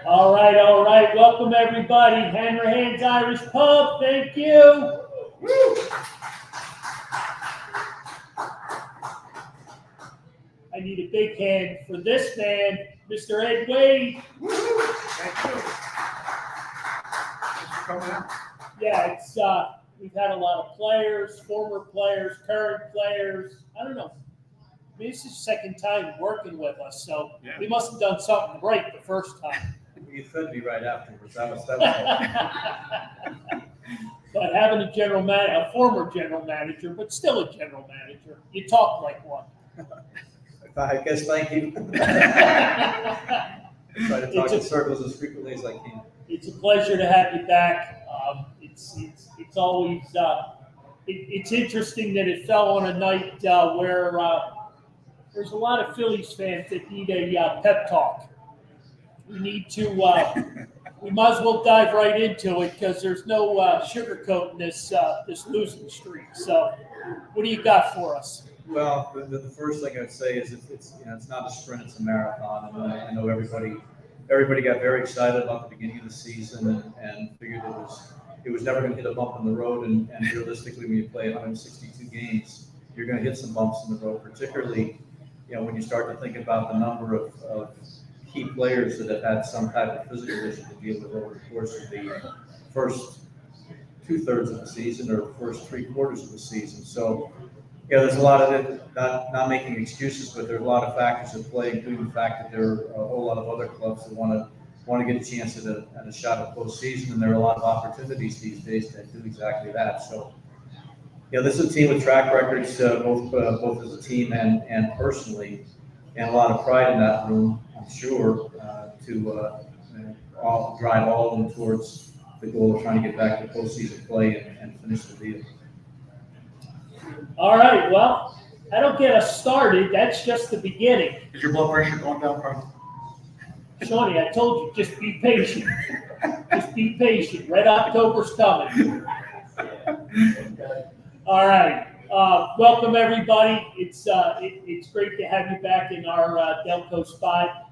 All right, all right. Welcome everybody. Hanrahan's Irish Pub. Thank you. I need a big hand for this man, Mr. Ed Wade. Thank you. Thanks for coming out. Yeah, it's we've had a lot of players, former players, current players. I don't know. I mean, this is the second time working with us, so Yeah. we must have done something right the first time. You fed me right afterwards. That was But having a former general manager, but still a general manager, you talk like one. I guess thank you. Try to talk in circles as frequently as I can. It's a pleasure to have you back. It's always it's interesting that it fell on a night where there's a lot of Phillies fans that need a pep talk. We need to. We might as well dive right into it because there's no sugarcoating this losing streak. So, what do you got for us? Well, the first thing I'd say is it's not a sprint, it's a marathon. And I know everybody got very excited about the beginning of the season and figured it was never going to hit a bump in the road. And realistically, when you play 162 games, you're going to hit some bumps in the road, particularly when you start to think about the number of key players that have had some type of physical issue to deal with over the course of the first 2/3 of the season or the first 3/4 of the season. So, there's a lot of it, not making excuses, but there's a lot of factors at play, including the fact that there are a whole lot of other clubs that want to get a chance at a shot at postseason, and there are a lot of opportunities these days to do exactly that. So, this is a team with track records, both as a team and personally, and a lot of pride in that room, I'm sure, to drive all of them towards the goal of trying to get back to postseason play and finish the deal. All right. Well, that'll get us started. That's just the beginning. Is your blood pressure going down, Carl? Shawnee, I told you, just be patient. Just be patient. Red October's coming. All right. Welcome everybody. It's great to have you back in our Delco spot.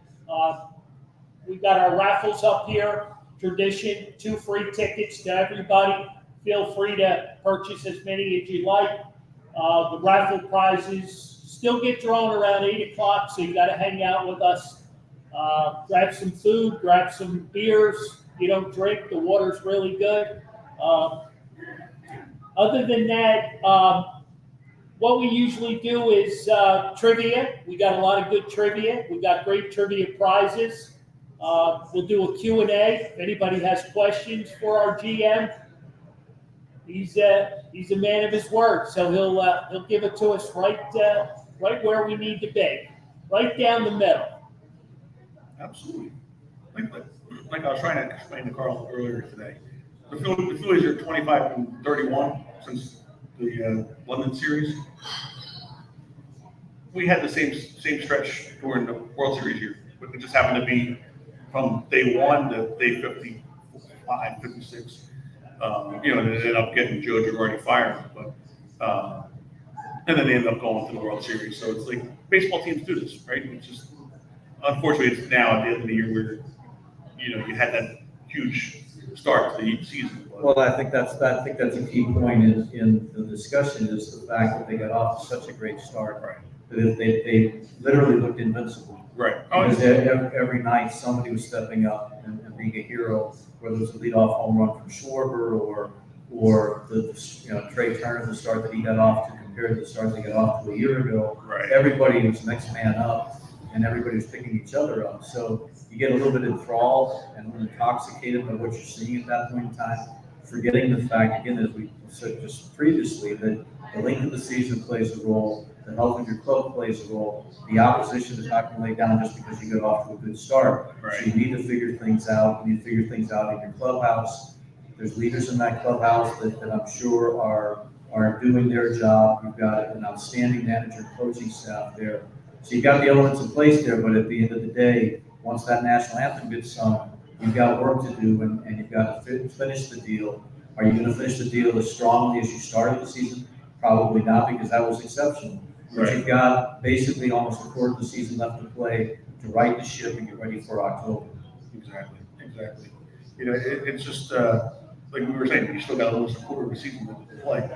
We've got our raffles up here. Tradition, 2 free tickets to everybody. Feel free to purchase as many as you like. The raffle prizes still get drawn around 8 o'clock, so you got to hang out with us. Grab some food, grab some beers. You don't drink, the water's really good. Other than that, what we usually do is trivia. We got a lot of good trivia. We got great trivia prizes. We'll do a Q&A. If anybody has questions for our GM, he's a man of his word, so he'll give it to us right where we need to be, right down the middle. Absolutely. Like I was trying to explain to Carl earlier today, the Phillies are 25-31 since the London series. We had the same stretch during the World Series year, but it just happened to be from day 1 to day 55, 56. They ended up getting Joe Girardi fired, but and then they ended up going to the World Series. So it's like baseball teams do this, right? It's just unfortunately it's now at the end of the year where you had that huge start to the season. Well, I think that's a key point in the discussion is the fact that they got off to such a great start. Right. They literally looked invincible. Right. Because every night somebody was stepping up and being a hero, whether it was a leadoff home run from Schwarber or the Trey Turner, the start that he got off to compare to the start they got off to a year ago. Right. Everybody was next man up, and everybody was picking each other up. So you get a little bit enthralled and intoxicated by what you're seeing at that point in time, forgetting the fact, again, as we said just previously, that the length of the season plays a role, the health of your club plays a role, the opposition is not going to lay down just because you got off to a good start. Right. So you need to figure things out. You need to figure things out in your clubhouse. There's leaders in that clubhouse that I'm sure are doing their job. You've got an outstanding manager and coaching staff there. So you've got the elements in place there, but at the end of the day, once that national anthem gets sung, you've got work to do, and you've got to finish the deal. Are you going to finish the deal as strongly as you started the season? Probably not, because that was exceptional. But Right. you've got basically almost a quarter of the season left to play to right the ship and get ready for October. Exactly. You know, it's just, like we were saying, you still got almost a quarter of a season to play.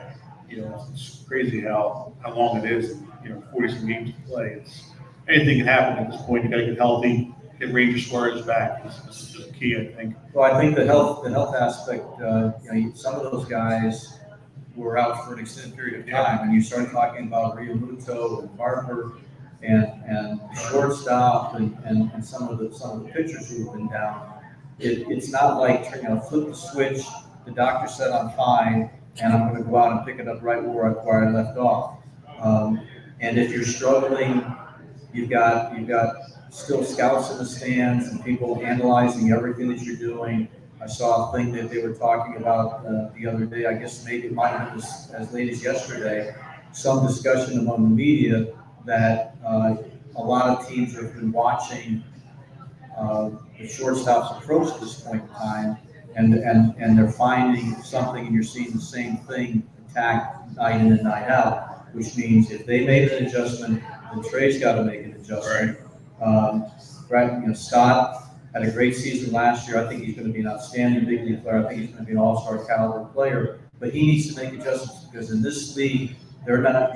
You know, it's crazy how long it is, and, you know, 40 some games to play. Anything can happen at this point. You gotta get healthy, get Ranger Suarez back. This is just key, I think. Well, I think the health aspect, some of those guys were out for an extended period of time, and you start talking about Rio Muto and Barber and shortstop and some of the pitchers who have been down. It's not like, flip the switch, the doctor said I'm fine, and I'm going to go out and pick it up right where I left off. And if you're struggling, you've got still scouts in the stands and people analyzing everything that you're doing. I saw a thing that they were talking about the other day. I guess maybe it might have been as late as yesterday. Some discussion among the media that a lot of teams have been watching the shortstop's approach at this point in time, and they're finding something, and you're seeing the same thing attack night in and night out, which means if they made an adjustment, then Trey's got to make an adjustment. Right. Scott had a great season last year. I think he's going to be an outstanding big league player. I think he's going to be an all-star caliber player, but he needs to make adjustments because in this league, they're not,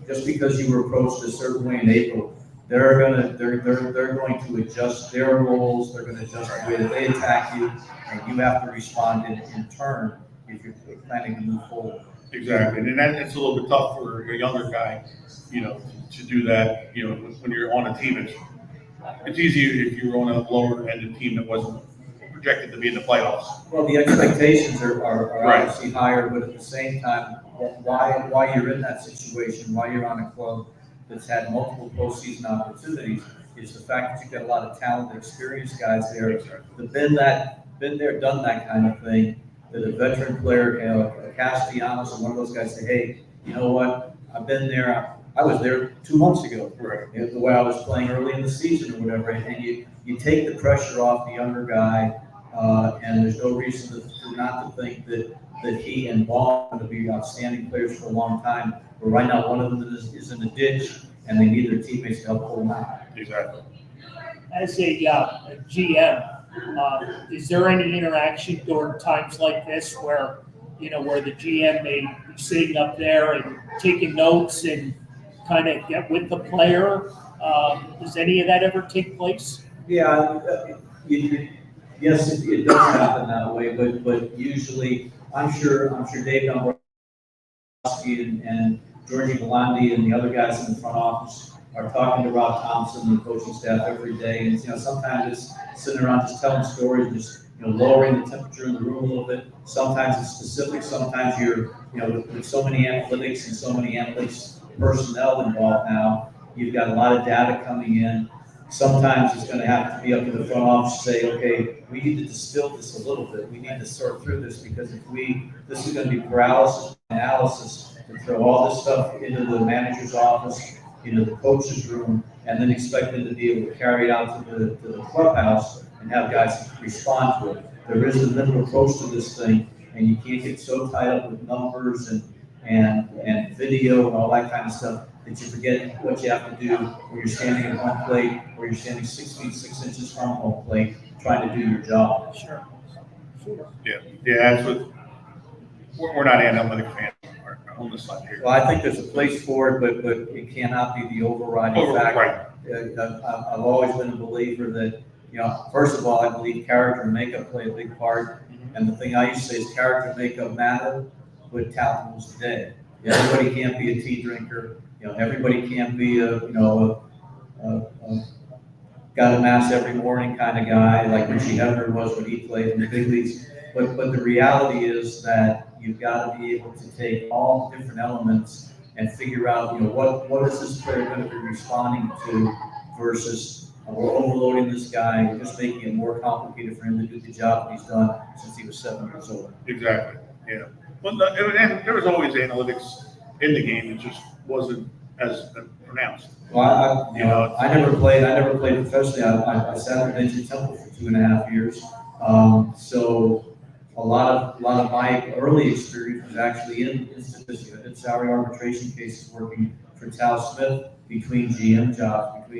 just because you were approached a certain way in April, they're going to adjust their roles. They're going to adjust the way that they attack you, and you have to respond in turn if you're planning to move forward. Exactly, and it's a little bit tough for a younger guy, to do that. When you're on a team, it's easier if you're on a lower ended team that wasn't projected to be in the playoffs. Well, the expectations are Right. obviously higher, but at the same time, why you're in that situation, why you're on a club that's had multiple postseason opportunities, is the fact that you've got a lot of talented, experienced guys there that've been there, done that kind of thing. That a veteran player, Castellanos, or one of those guys say, hey, you know what? I've been there. I was there 2 months ago. Right. The way I was playing early in the season or whatever, and you take the pressure off the younger guy, and there's no reason not to think that he and Ball are going to be outstanding players for a long time. But right now, one of them is in a ditch, and they need their teammates to help pull them out. Exactly. As a GM, is there any interaction during times like this where the GM may be sitting up there and taking notes and kind of get with the player? Does any of that ever take place? Yeah, yes, it does happen that way, but usually, I'm sure Dave Dombrowski and Georgie Galandi and the other guys in the front office are talking to Rob Thompson and the coaching staff every day, and sometimes it's sitting around just telling stories, just lowering the temperature in the room a little bit. Sometimes it's specific. Sometimes you're with so many analytics and so many analytics personnel involved now, you've got a lot of data coming in. Sometimes it's going to have to be up to the front office to say, okay, we need to distill this a little bit. We need to sort through this because this is going to be paralysis analysis to throw all this stuff into the manager's office, into the coach's room, and then expect them to be able to carry it out to the clubhouse and have guys respond to it. There is a mental approach to this thing, and you can't get so tied up with numbers and video and all that kind of stuff that you forget what you have to do when you're standing at home plate or you're standing 6 feet 6 inches from home plate trying to do your job. Sure. Yeah, that's what we're not analytic fans on this side here. Well, I think there's a place for it, but it cannot be the overriding factor. Right. I've always been a believer that, first of all, I believe character and makeup play a big part. And the thing I used to say is character and makeup matter, but talent rules the day. Everybody can't be a tea drinker. Everybody can't be a got a mass every morning kind of guy like Richie Hebner was when he played in the big leagues. But the reality is that you've got to be able to take all different elements and figure out, what is this player going to be responding to versus we're overloading this guy, we're just making it more complicated for him to do the job that he's done since he was 7 years old. Exactly. Yeah. Well, and there was always analytics in the game. It just wasn't as pronounced. Well, I never played professionally. I sat at Benji Temple for 2.5 years. So a lot of my early experience was actually in statistics, in salary arbitration cases, working for Tal Smith between GM jobs,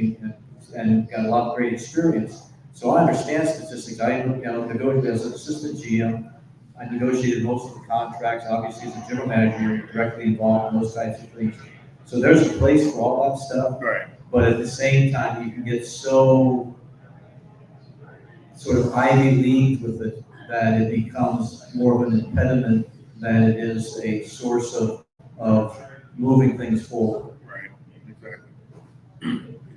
and got a lot of great experience. So I understand statistics. I, negotiated as an assistant GM. I negotiated most of the contracts. Obviously, as a general manager, you're directly involved in those types of things. So there's a place for all that stuff. Right. But at the same time, you can get so sort of Ivy League with it that it becomes more of an impediment than it is a source of moving things forward. Right. Exactly.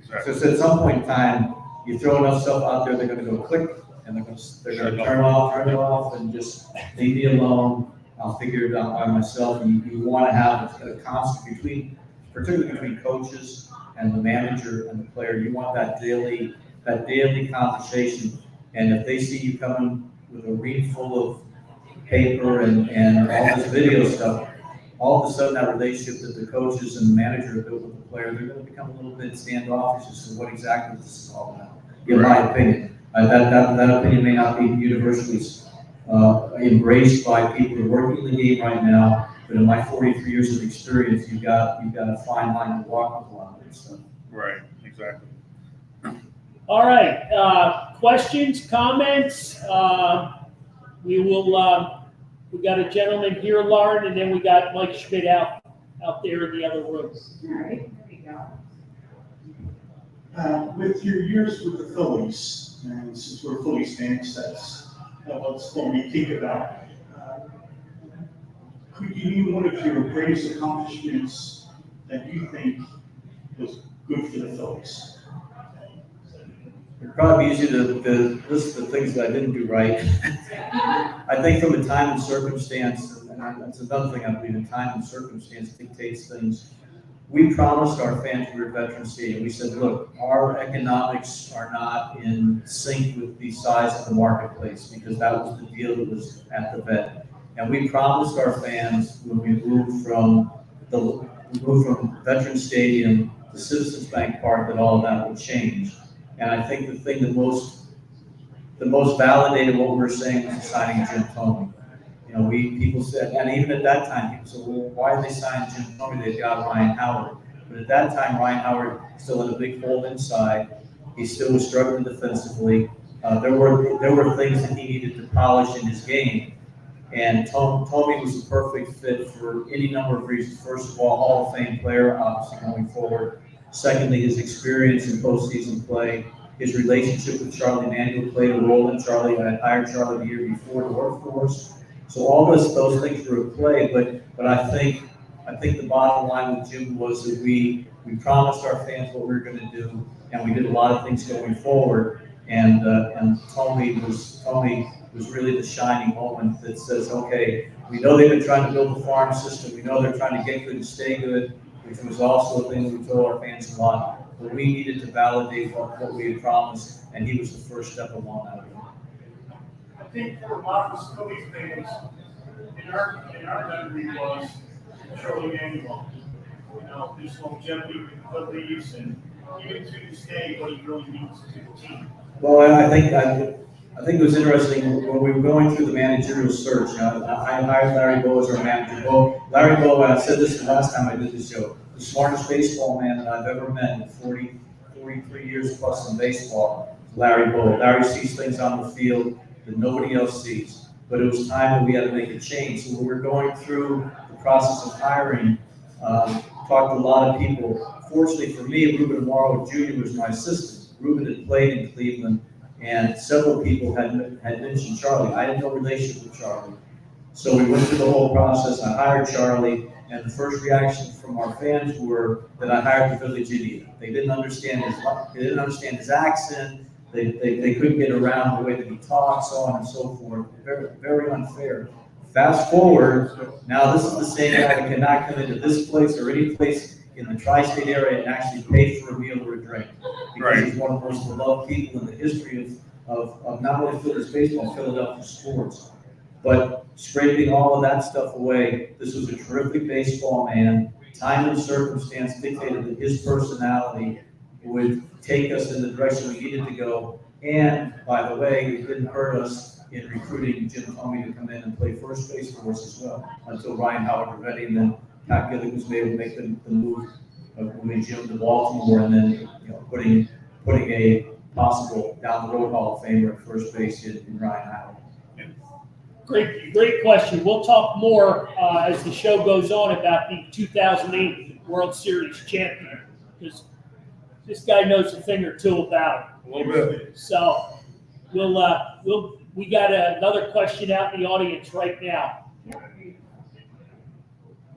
Exactly. So at some point in time, you throw enough stuff out there, they're gonna go click, and they're gonna turn it off, and just leave me alone. I'll figure it out by myself. And you wanna have a constant particularly between coaches and the manager and the player. You want that daily conversation. And if they see you coming with a ream full of paper and all this video stuff, all of a sudden that relationship that the coaches and the manager have built with the player, they're going to become a little bit standoffish as to what exactly this is all about, in my opinion. That opinion may not be universally embraced by people who are working in the game right now, but in my 43 years of experience, you've got a fine line to walk with a lot of this stuff. Right, exactly. All right, questions, comments? We got a gentleman here, Lauren, and then we got Mike Schmidt out there in the other room. All right, there you go. With your years with the Phillies, and since we're Phillies fans, that's what's what we think about. Could you name one of your greatest accomplishments that you think was good for the Phillies? It'd probably be easy to list the things that I didn't do right. I think from a time and circumstance, and that's another thing I believe in, time and circumstance dictates things. We promised our fans we were Veteran Stadium. We said, look, our economics are not in sync with the size of the marketplace, because that was the deal that was at the vet. And we promised our fans when we moved from Veteran Stadium to Citizens Bank Park that all of that would change. And I think the thing that most validated what we were saying was the signing of Jim Thome. People said, and even at that time, people said, well, why are they signing Jim Thome? They've got Ryan Howard. But at that time, Ryan Howard still had a big hole inside. He still was struggling defensively. There were things that he needed to polish in his game. And Thome was the perfect fit for any number of reasons. First of all, Hall of Fame player, obviously going forward. Secondly, his experience in postseason play, his relationship with Charlie Manuel played a role in Charlie. I had hired Charlie the year before to work for us. So all those things were at play. But I think the bottom line with Jim was that we promised our fans what we were going to do, and we did a lot of things going forward. And Thome was really the shining moment that says, okay, we know they've been trying to build a farm system. We know they're trying to get good and stay good, which was also a thing that we told our fans a lot. But we needed to validate what we had promised, and he was the first step along that way. I think for a lot of Phillies fans, in our memory was Charlie Manuel. His longevity with the Phillies, and even to this day, what he really means to the team. Well, I think it was interesting when we were going through the managerial search. I hired Larry Bow as our manager. Larry Bow, I said this the last time I did this show, the smartest baseball man that I've ever met in 43 years plus in baseball, Larry Bow. Larry sees things on the field that nobody else sees. But it was time that we had to make a change. So when we were going through the process of hiring, talked to a lot of people. Fortunately for me, Ruben Amaro Jr. was my assistant. Ruben had played in Cleveland, and several people had mentioned Charlie. I had no relationship with Charlie. So we went through the whole process. I hired Charlie, and the first reaction from our fans were that I hired the village idiot. They didn't understand his accent. They couldn't get around the way that he talks, so on and so forth. Very, very unfair. Fast forward, now this is the same guy that cannot come into this place or any place in the tri-state area and actually pay for a meal or a drink. Because he's one of the most beloved people in the history of not only Phillies baseball, Philadelphia sports. But scraping all of that stuff away, this was a terrific baseball man. Time and circumstance dictated that his personality would take us in the direction we needed to go. And by the way, it didn't hurt us in recruiting Jim Thome to come in and play first base for us as well, until Ryan Howard was ready, and then Pat Gillick was able to make the move of moving Jim to Baltimore, and then putting a possible down the road Hall of Famer at first base in Ryan Howard. Great question. We'll talk more as the show goes on about the 2008 World Series champion, because this guy knows a thing or two about it. A little bit. So we got another question out in the audience right now.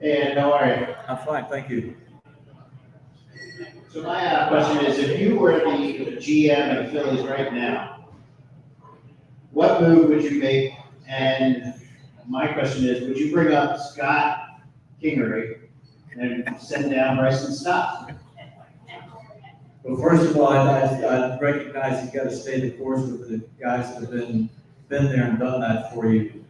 And how are you? I'm fine, thank you. So my question is, if you were the GM of Phillies right now, what move would you make? And my question is, would you bring up Scott Kingery and send down Bryson Stott? Well, first of all, I recognize you've got to stay the course with the guys that have been there and done that for you.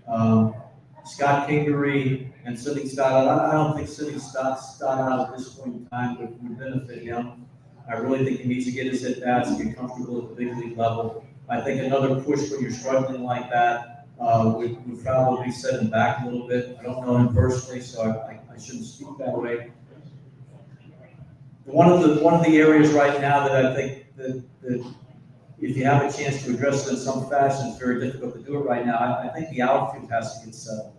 Scott Kingery and sitting Stott out, I don't think sitting Stott out at this point in time would benefit him. I really think he needs to get his at-bats, get comfortable at the big league level. I think another push when you're struggling like that would probably set him back a little bit. I don't know him personally, so I shouldn't speak that way. One of the areas right now that I think that if you have a chance to address it in some fashion, it's very difficult to do it right now. I think the outfield has to get settled.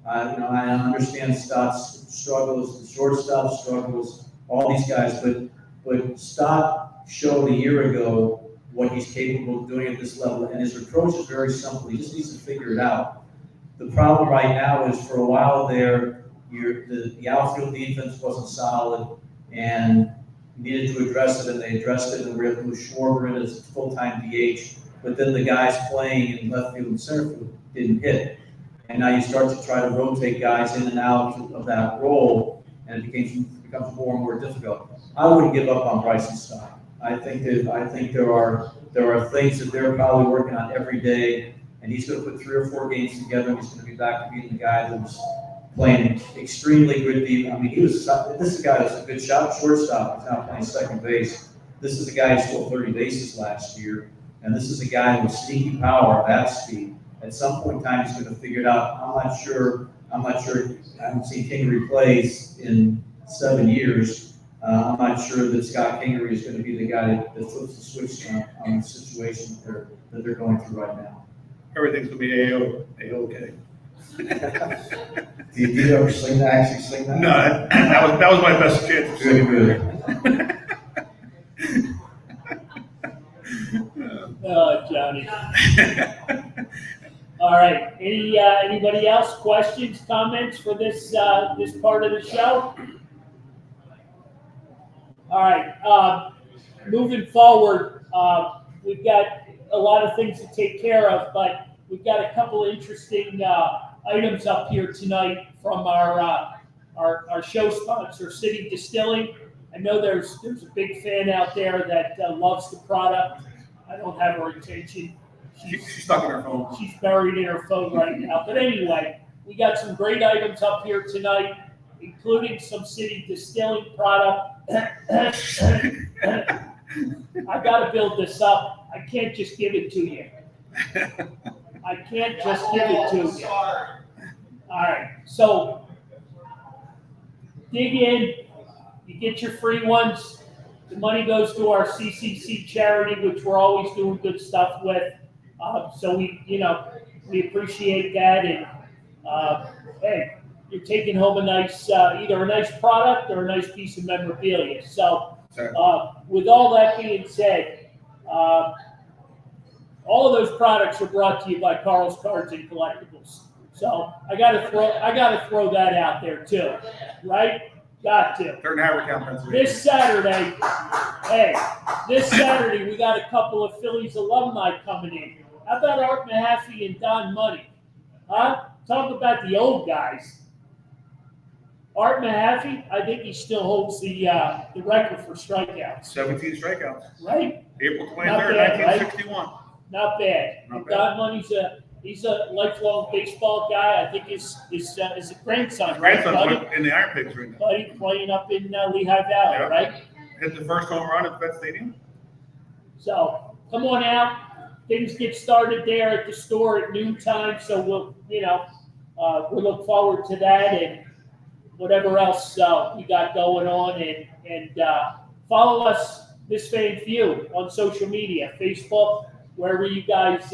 I understand Stott's struggles, the shortstop struggles, all these guys, but Stott showed a year ago what he's capable of doing at this level, and his approach is very simple. He just needs to figure it out. The problem right now is, for a while there, the outfield defense wasn't solid, and needed to address it, and they addressed it, and we were able to move Schwarber in as full-time DH. But then the guys playing in left field and center field didn't hit. And now you start to try to rotate guys in and out of that role, and it becomes more and more difficult. I wouldn't give up on Bryson Stott. I think there are things that they're probably working on every day, and he's going to put 3 or 4 games together, and he's going to be back to being the guy that was playing extremely good deep. I mean, this is a guy that's a good shortstop. He's now playing second base. This is a guy who stole 30 bases last year, and this is a guy with sneaky power, bat speed. At some point in time, he's going to figure it out. I'm not sure. I haven't seen Kingery plays in 7 years. I'm not sure that Scott Kingery is going to be the guy that flips the switch on the situation that they're going through right now. Everything's gonna be A-OK. Do you ever actually sing that? No, that was my best chance of singing. Oh, Johnny. All right. Anybody else? Questions, comments for this part of the show? All right. Moving forward, we've got a lot of things to take care of, but we've got a couple of interesting items up here tonight from our show sponsor, City Distilling. I know there's a big fan out there that loves the product. I don't have her attention. She's stuck in her phone. She's buried in her phone right now. But anyway, we got some great items up here tonight, including some City Distilling product. I got to build this up. I can't just give it to you. I can't just give it to you. All right, so dig in. You get your free ones. The money goes to our CCC charity, which we're always doing good stuff with. So we appreciate that. And hey, you're taking home a nice, either a nice product or a nice piece of memorabilia. So with all that being said, all of those products are brought to you by Carl's Cards and Collectibles. So I gotta throw that out there too, right? Got to. They're in Hanrahan, Pennsylvania. This Saturday we got a couple of Phillies alumni coming in. How about Art Mahaffey and Don Money? Huh? Talk about the old guys. Art Mahaffey, I think he still holds the record for strikeouts. 17 strikeouts. Right? April 23rd, bad, 1961. Not bad. Not bad. Don Money's he's a lifelong baseball guy. I think his grandson, right? Grandson's Buddy? in the Iron Pigs right now. Buddy playing up in Lehigh Valley, Yeah. right? Hit the first home run at Vet Stadium. So come on out. Things get started there at the store at noontime. So we'll look forward to that and whatever else we got going on. And follow us Miss Fan Feud on social media, Facebook, wherever you guys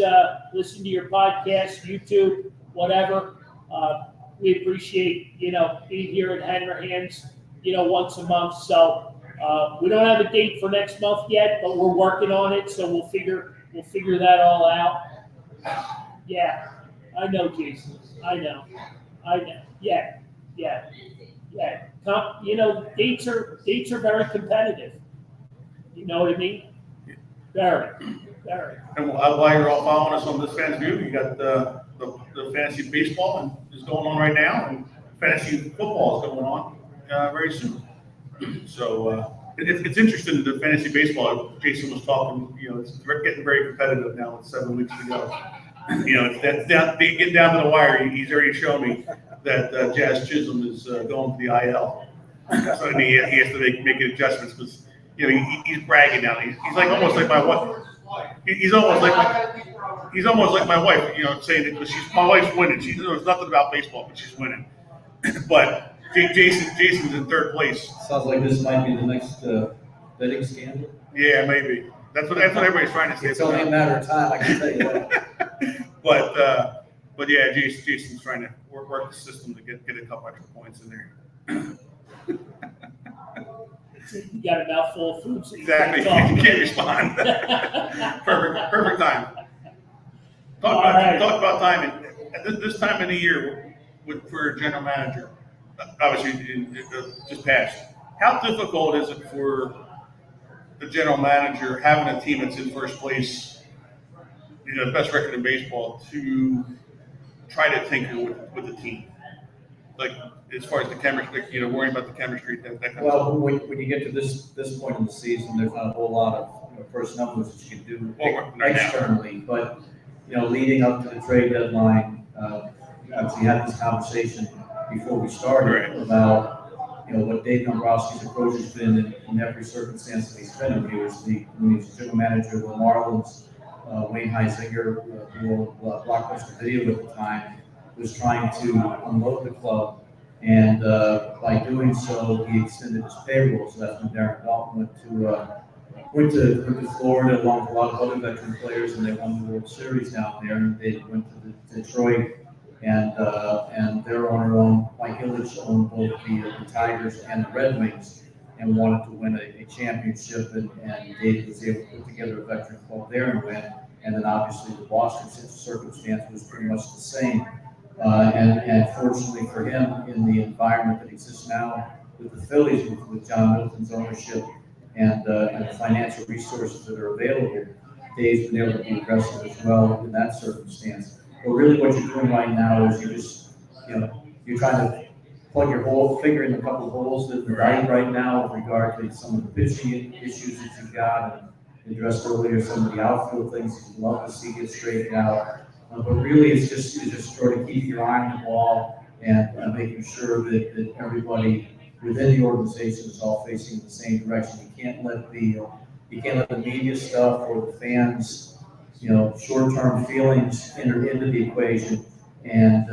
listen to your podcast, YouTube, whatever. We appreciate, being here at Hanrahan's, once a month. So we don't have a date for next month yet, but we're working on it. So we'll figure that all out. Yeah, I know, Jason. I know. Yeah. Dates are very competitive. You know what I mean? Very. And while you're all following us on this Fans View, you got the fantasy baseball is going on right now, and fantasy football is going on very soon. So it's interesting, the fantasy baseball. Jason was talking, it's getting very competitive now with 7 weeks to go. It's getting down to the wire. He's already shown me that Jazz Chisholm is going to the IL. So he has to make adjustments because he's bragging now. He's like almost like my wife. He's almost like my wife. Saying it because my wife's winning. She knows nothing about baseball, but she's winning. But Jason's in third place. Sounds like this might be the next betting scandal. Yeah, maybe. That's what everybody's trying to say. It's only a matter of time, I can tell you that. But yeah, Jason's trying to work the system to get a couple extra points in there. You got a mouthful of food, so you Exactly. can't You talk. can't respond. Perfect time. Talk about timing. At this time of the year, for a general manager, obviously just passed. How difficult is it for the general manager having a team that's in first place, best record in baseball, to try to tinker with the team? Like, as far as the chemistry, worrying about the chemistry, that kind of stuff. Well, when you get to this point in the season, there's not a whole lot of personnel moves that you can do externally. But leading up to the trade deadline, obviously had this conversation before we started about what Dave Dombrowski's approach has been in every circumstance that he's been in. When he was the general manager of the Marlins, Wayne Heisinger, who owned Blockbuster Video at the time, was trying to unload the club, and by doing so, he extended his payroll. So that's when Darren Dalton went to Florida along with a lot of other veteran players, and they won the World Series down there. And they went to Detroit, and their owner, Mike Ilitch, owned both the Tigers and the Red Wings, and wanted to win a championship. And David was able to put together a veteran club there and win. And then obviously the Boston circumstance was pretty much the same. And fortunately for him, in the environment that exists now with the Phillies, with John Middleton's ownership and the financial resources that are available, Dave's been able to be aggressive as well in that circumstance. But really what you're doing right now is you're trying to plug your hole, figure in a couple of holes that are right now with regard to some of the pitching issues that you've got, and addressed earlier some of the outfield things that you'd love to see get straightened out. But really, it's just sort of keeping your eye on the ball and making sure that everybody within the organization is all facing the same direction. You can't let the media stuff or the fans, short-term feelings enter into the equation. And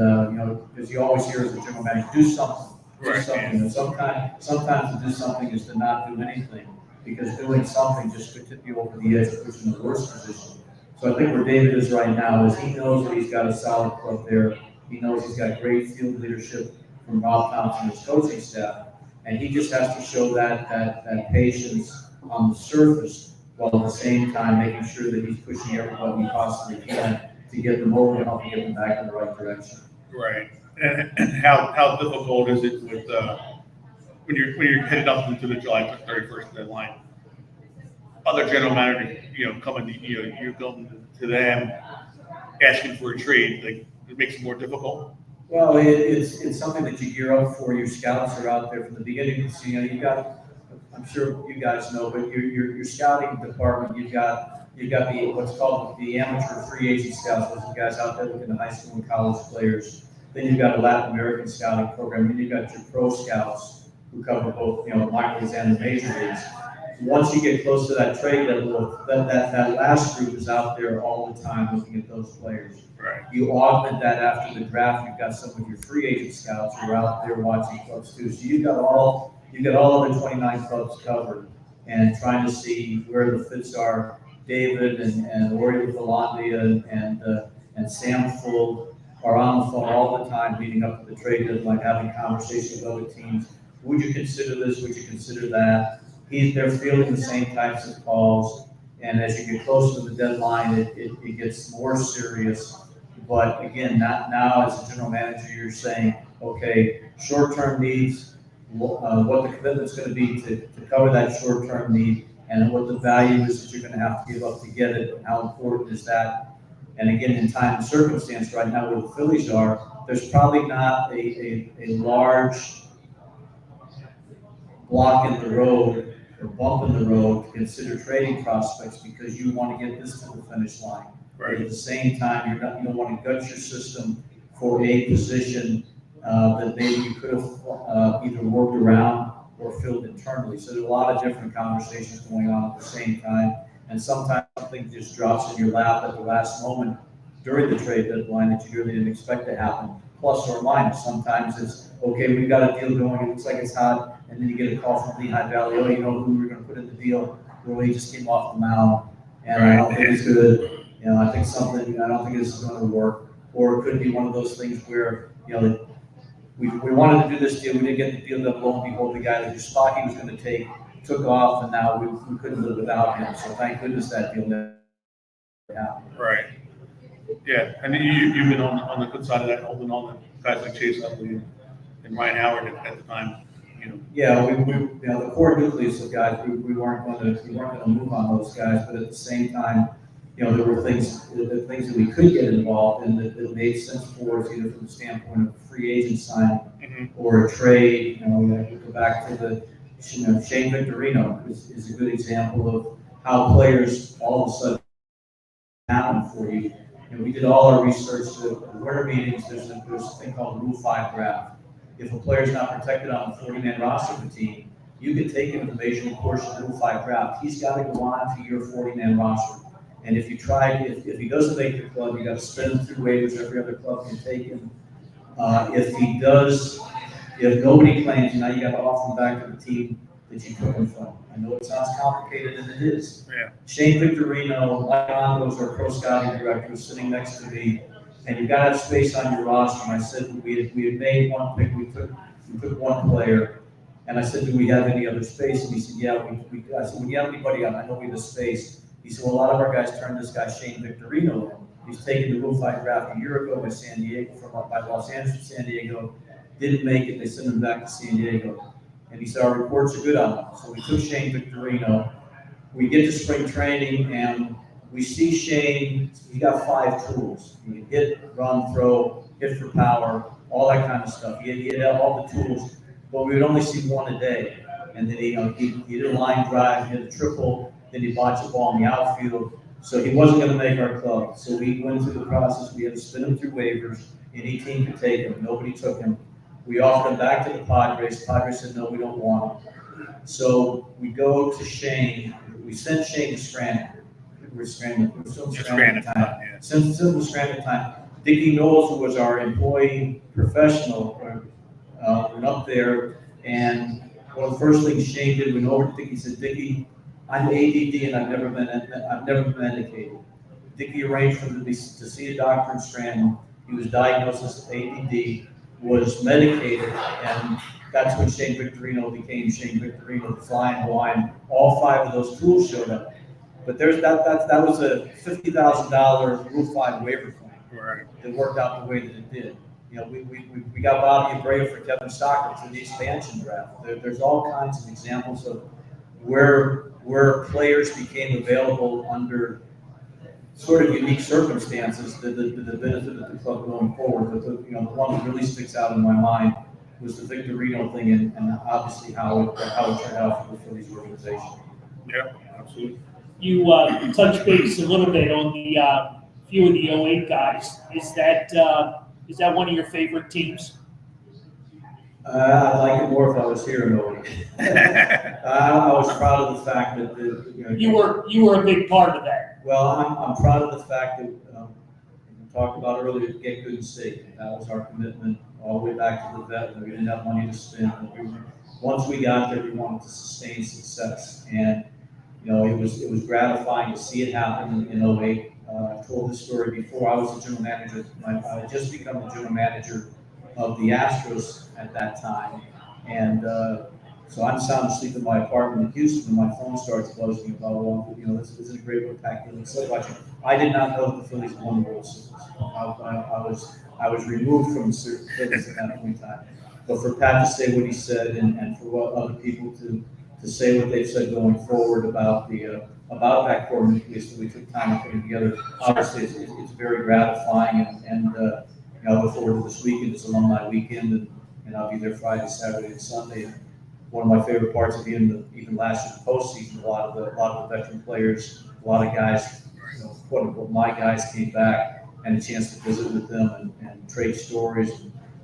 because you always hear as a general manager, do something. Do something. Sometimes to do something is to not do anything, because doing something just could tip you over the edge and put you in the worst position. So I think where David is right now is he knows that he's got a solid club there. He knows he's got great field leadership from Rob Thompson and his coaching staff. And he just has to show that patience on the surface, while at the same time making sure that he's pushing everybody he possibly can to get them over and help get them back in the right direction. Right. And how difficult is it with when you're headed up into the July 31st deadline? Other general managers, coming, you're going to them asking for a trade, like it makes it more difficult. Well, it's something that you gear up for. Your scouts are out there from the beginning. So, you've got, I'm sure you guys know, but your scouting department, you've got what's called the amateur free agent scouts. Those are the guys out there looking at high school and college players. Then you've got a Latin American scouting program. Then you've got your pro scouts who cover both, minor leagues and the major leagues. Once you get close to that trade deadline, that last group is out there all the time looking at those players. Right. You augment that after the draft. You've got some of your free agent scouts who are out there watching clubs too. So you've got all of the 29 clubs covered. and trying to see where the fits are. David and Ori Valandia and Sam Full are on the phone all the time leading up to the trade deadline, having conversations with other teams. Would you consider this? Would you consider that? They're fielding the same types of calls. And as you get closer to the deadline, it gets more serious. But again, not now as a general manager, you're saying, okay, short-term needs, what the commitment's going to be to cover that short-term need, and what the value is that you're going to have to give up to get it, and how important is that. And again, in time and circumstance right now where the Phillies are, there's probably not a large block in the road or bump in the road to consider trading prospects because you want to get this to the finish line. Right. But at the same time, you don't want to gut your system for a position that maybe you could have either worked around or filled internally. So there's a lot of different conversations going on at the same time. And sometimes something just drops in your lap at the last moment during the trade deadline that you really didn't expect to happen, plus or minus. Sometimes it's, okay, we've got a deal going, it looks like it's hot, and then you get a call from Lehigh Valley, oh, you know who we're going to put in the deal? Well, he just came off the mound, and I don't think it's good. You know, I don't think this is going to work. Or it could be one of those things where, you know, we wanted to do this deal, we didn't get the deal done, lo and behold, the guy that you thought he was going to take took off, and now we couldn't live without him. So thank goodness that deal never happened. Right. Yeah, and you've been on the good side of that, holding on to guys like Chase Utley and Ryan Howard at the time, you know. Yeah, we you know, the core nucleus of guys, we weren't going to move on those guys, but at the same time, you know, there were things that we could get involved in that made sense for us, either from the standpoint of free agent signing or a trade. You know, we go back to the, you know, Shane Victorino is a good example of how players all of a sudden happen for you. And we did all our research, the winter meetings, there's a thing called Rule 5 draft. If a player's not protected on the 40-man roster of the team, you can take him to the major league portion of Rule 5 draft. He's got to go on to your 40-man roster. And if he doesn't make the club, you got to spin him through waivers. Every other club can take him. If nobody claims, now you got to offer him back to the team that you took him from. I know it sounds complicated, and it is. Yeah. Shane Victorino, Mike Ondos, our pro scouting director, was sitting next to me, and you got to have space on your roster. And I said, we had made one pick, we took one player, and I said, do we have any other space? And he said, yeah, I said, well, you have anybody on? I know we have a space. He said, well, a lot of our guys turned this guy Shane Victorino in. He's taken the Rule 5 draft a year ago by San Diego, by Los Angeles to San Diego, didn't make it, they sent him back to San Diego. And he said, our reports are good on him. So we took Shane Victorino. We get to spring training, and we see Shane, he got 5 tools. He can hit, run, throw, hit for power, all that kind of stuff. He had all the tools, but we would only see one a day. And then he did a line drive, he hit a triple, then he botched the ball in the outfield. So he wasn't going to make our club. So we went through the process. We had to spin him through waivers. Any team could take him. Nobody took him. We offered him back to the Padres. Padres said, no, we don't want him. So we go to Shane. We sent Shane to Scranton. We're Scranton. We're still in Scranton at the time. Yeah. Since the Scranton time, Dickie Knowles, who was our employee professional, went up there. And one of the first things Shane did, went over to Dickie, said, Dickie, I'm ADD and I've never been medicated. Dickie arranged for him to see a doctor in Scranton. He was diagnosed with ADD, was medicated, and that's when Shane Victorino became Shane Victorino, the Flying Hawaiian. All 5 of those tools showed up. But there's that was a $50,000 Rule 5 waiver claim. Right. That worked out the way that it did. You know, we got Bobby Abreu for Kevin Stocker through the expansion draft. There's all kinds of examples of where players became available under sort of unique circumstances that benefited the club going forward. But the one that really sticks out in my mind was the Victorino thing, and obviously how it turned out for the Phillies organization. Yeah, absolutely. You touched base a little bit on the few of the 08 guys. Is that one of your favorite teams? I'd like it more if I was here in 08. I was proud of the fact that you were a big part of that. Well, I'm proud of the fact that talked about earlier, get good and stay. That was our commitment all the way back to the vet. We didn't have money to spend. Once we got there, we wanted to sustain success. And, you know, it was gratifying to see it happen in 08. I've told this story before. I was the general manager. I had just become the general manager of the Astros at that time. And so I'm sound asleep in my apartment in Houston, and my phone starts buzzing about, well, you know, this is a great one packed in. So watching. I did not know that the Phillies won the World Series. I was removed from the Phillies at that point in time. But for Pat to say what he said, and for what other people to say what they've said going forward about that core nucleus that we took time to put together, obviously it's very gratifying, and you know, I look forward to this weekend. It's alumni weekend, and I'll be there Friday, Saturday, and Sunday. And one of my favorite parts of even last year's postseason, a lot of the veteran players, a lot of guys, you know, quote unquote, my guys came back, and a chance to visit with them and trade stories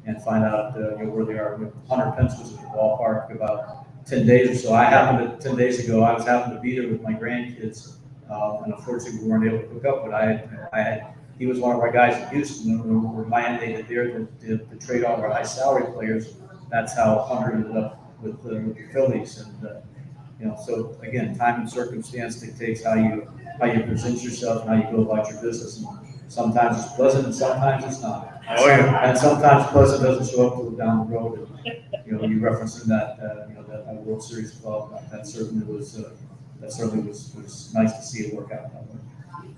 and find out you know, where they are. You know, Hunter Pence was at the ballpark about 10 days or so. 10 days ago, I was happened to be there with my grandkids, and unfortunately we weren't able to hook up, but he was one of our guys in Houston, and we were mandated there to trade all our high salary players. That's how Hunter ended up with the Phillies, and you know, so again, time and circumstance dictates how you present yourself and how you go about your business. And sometimes it's pleasant, and sometimes it's not. Oh, yeah. And sometimes pleasant doesn't show up till down the road. And, you know, you referencing that you know, that World Series club, that certainly was nice to see it work out that way.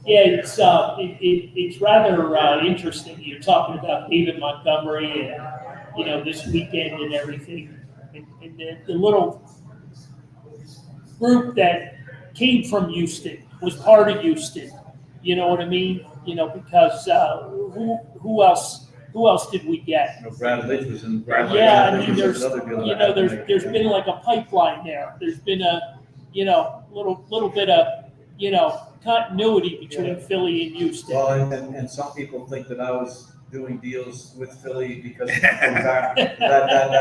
Yeah, it's rather interesting. You're talking about David Montgomery and, you know, this weekend and everything. And the little group that came from Houston was part of Houston. You know what I mean? You know, because who else did we get? You know, Brad Lidge was in. Yeah, I mean, there's another deal. you know, there's been like a pipeline there. There's been a, you know, little bit of, you know, continuity between Philly and Houston. Well, and some people think that I was doing deals with Philly because of that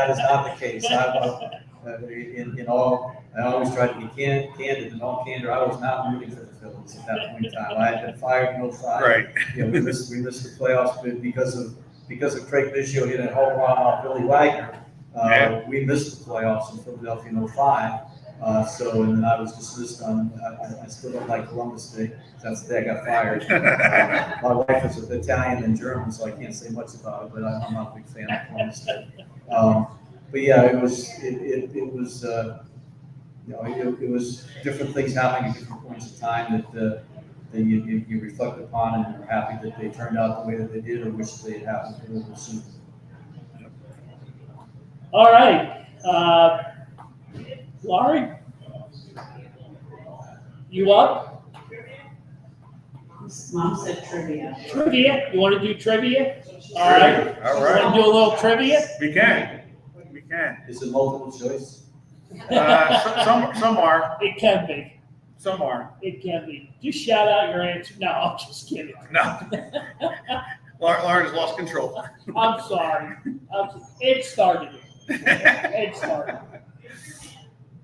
is not the case. In all, I always try to be candid. In all candor, I was not rooting for the Phillies at that point in time. I had been fired in 05. Right. You know, we missed the playoffs because of Craig Biggio hitting a home run off Billy Wagner. We missed the playoffs in Philadelphia in 05. So, and then I was dismissed on, I still don't like Columbus Day. That's the day I got fired. My wife is Italian and German, so I can't say much about it, but I'm not a big fan of Columbus Day. But yeah, it was, you know, it was different things happening at different points in time that you reflect upon, and you're happy that they turned out the way that they did, or wish they had happened a little sooner. All right. Laurie, you up? Mom said trivia. Trivia? You want to do trivia? All right. All right. Want to do a little trivia? We can. Is it multiple choice? Some are. It can be. Some are. It can be. Just shout out your answer. No, I'm just kidding. No. Lauren has lost control. I'm sorry. It started it. It started.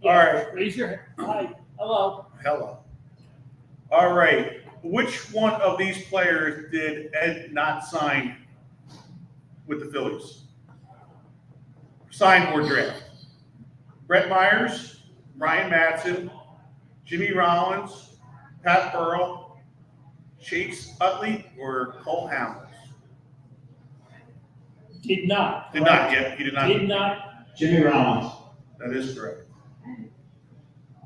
Yeah, All right. Raise your hand. Hi. Hello. Hello. All right. Which one of these players did Ed not sign with the Phillies? Sign or draft? Brett Myers, Ryan Madsen, Jimmy Rollins, Pat Burrell, Chase Utley, or Cole Hamels? Did not. Did not yet. He did not. Did not. Jimmy Rollins. That is correct.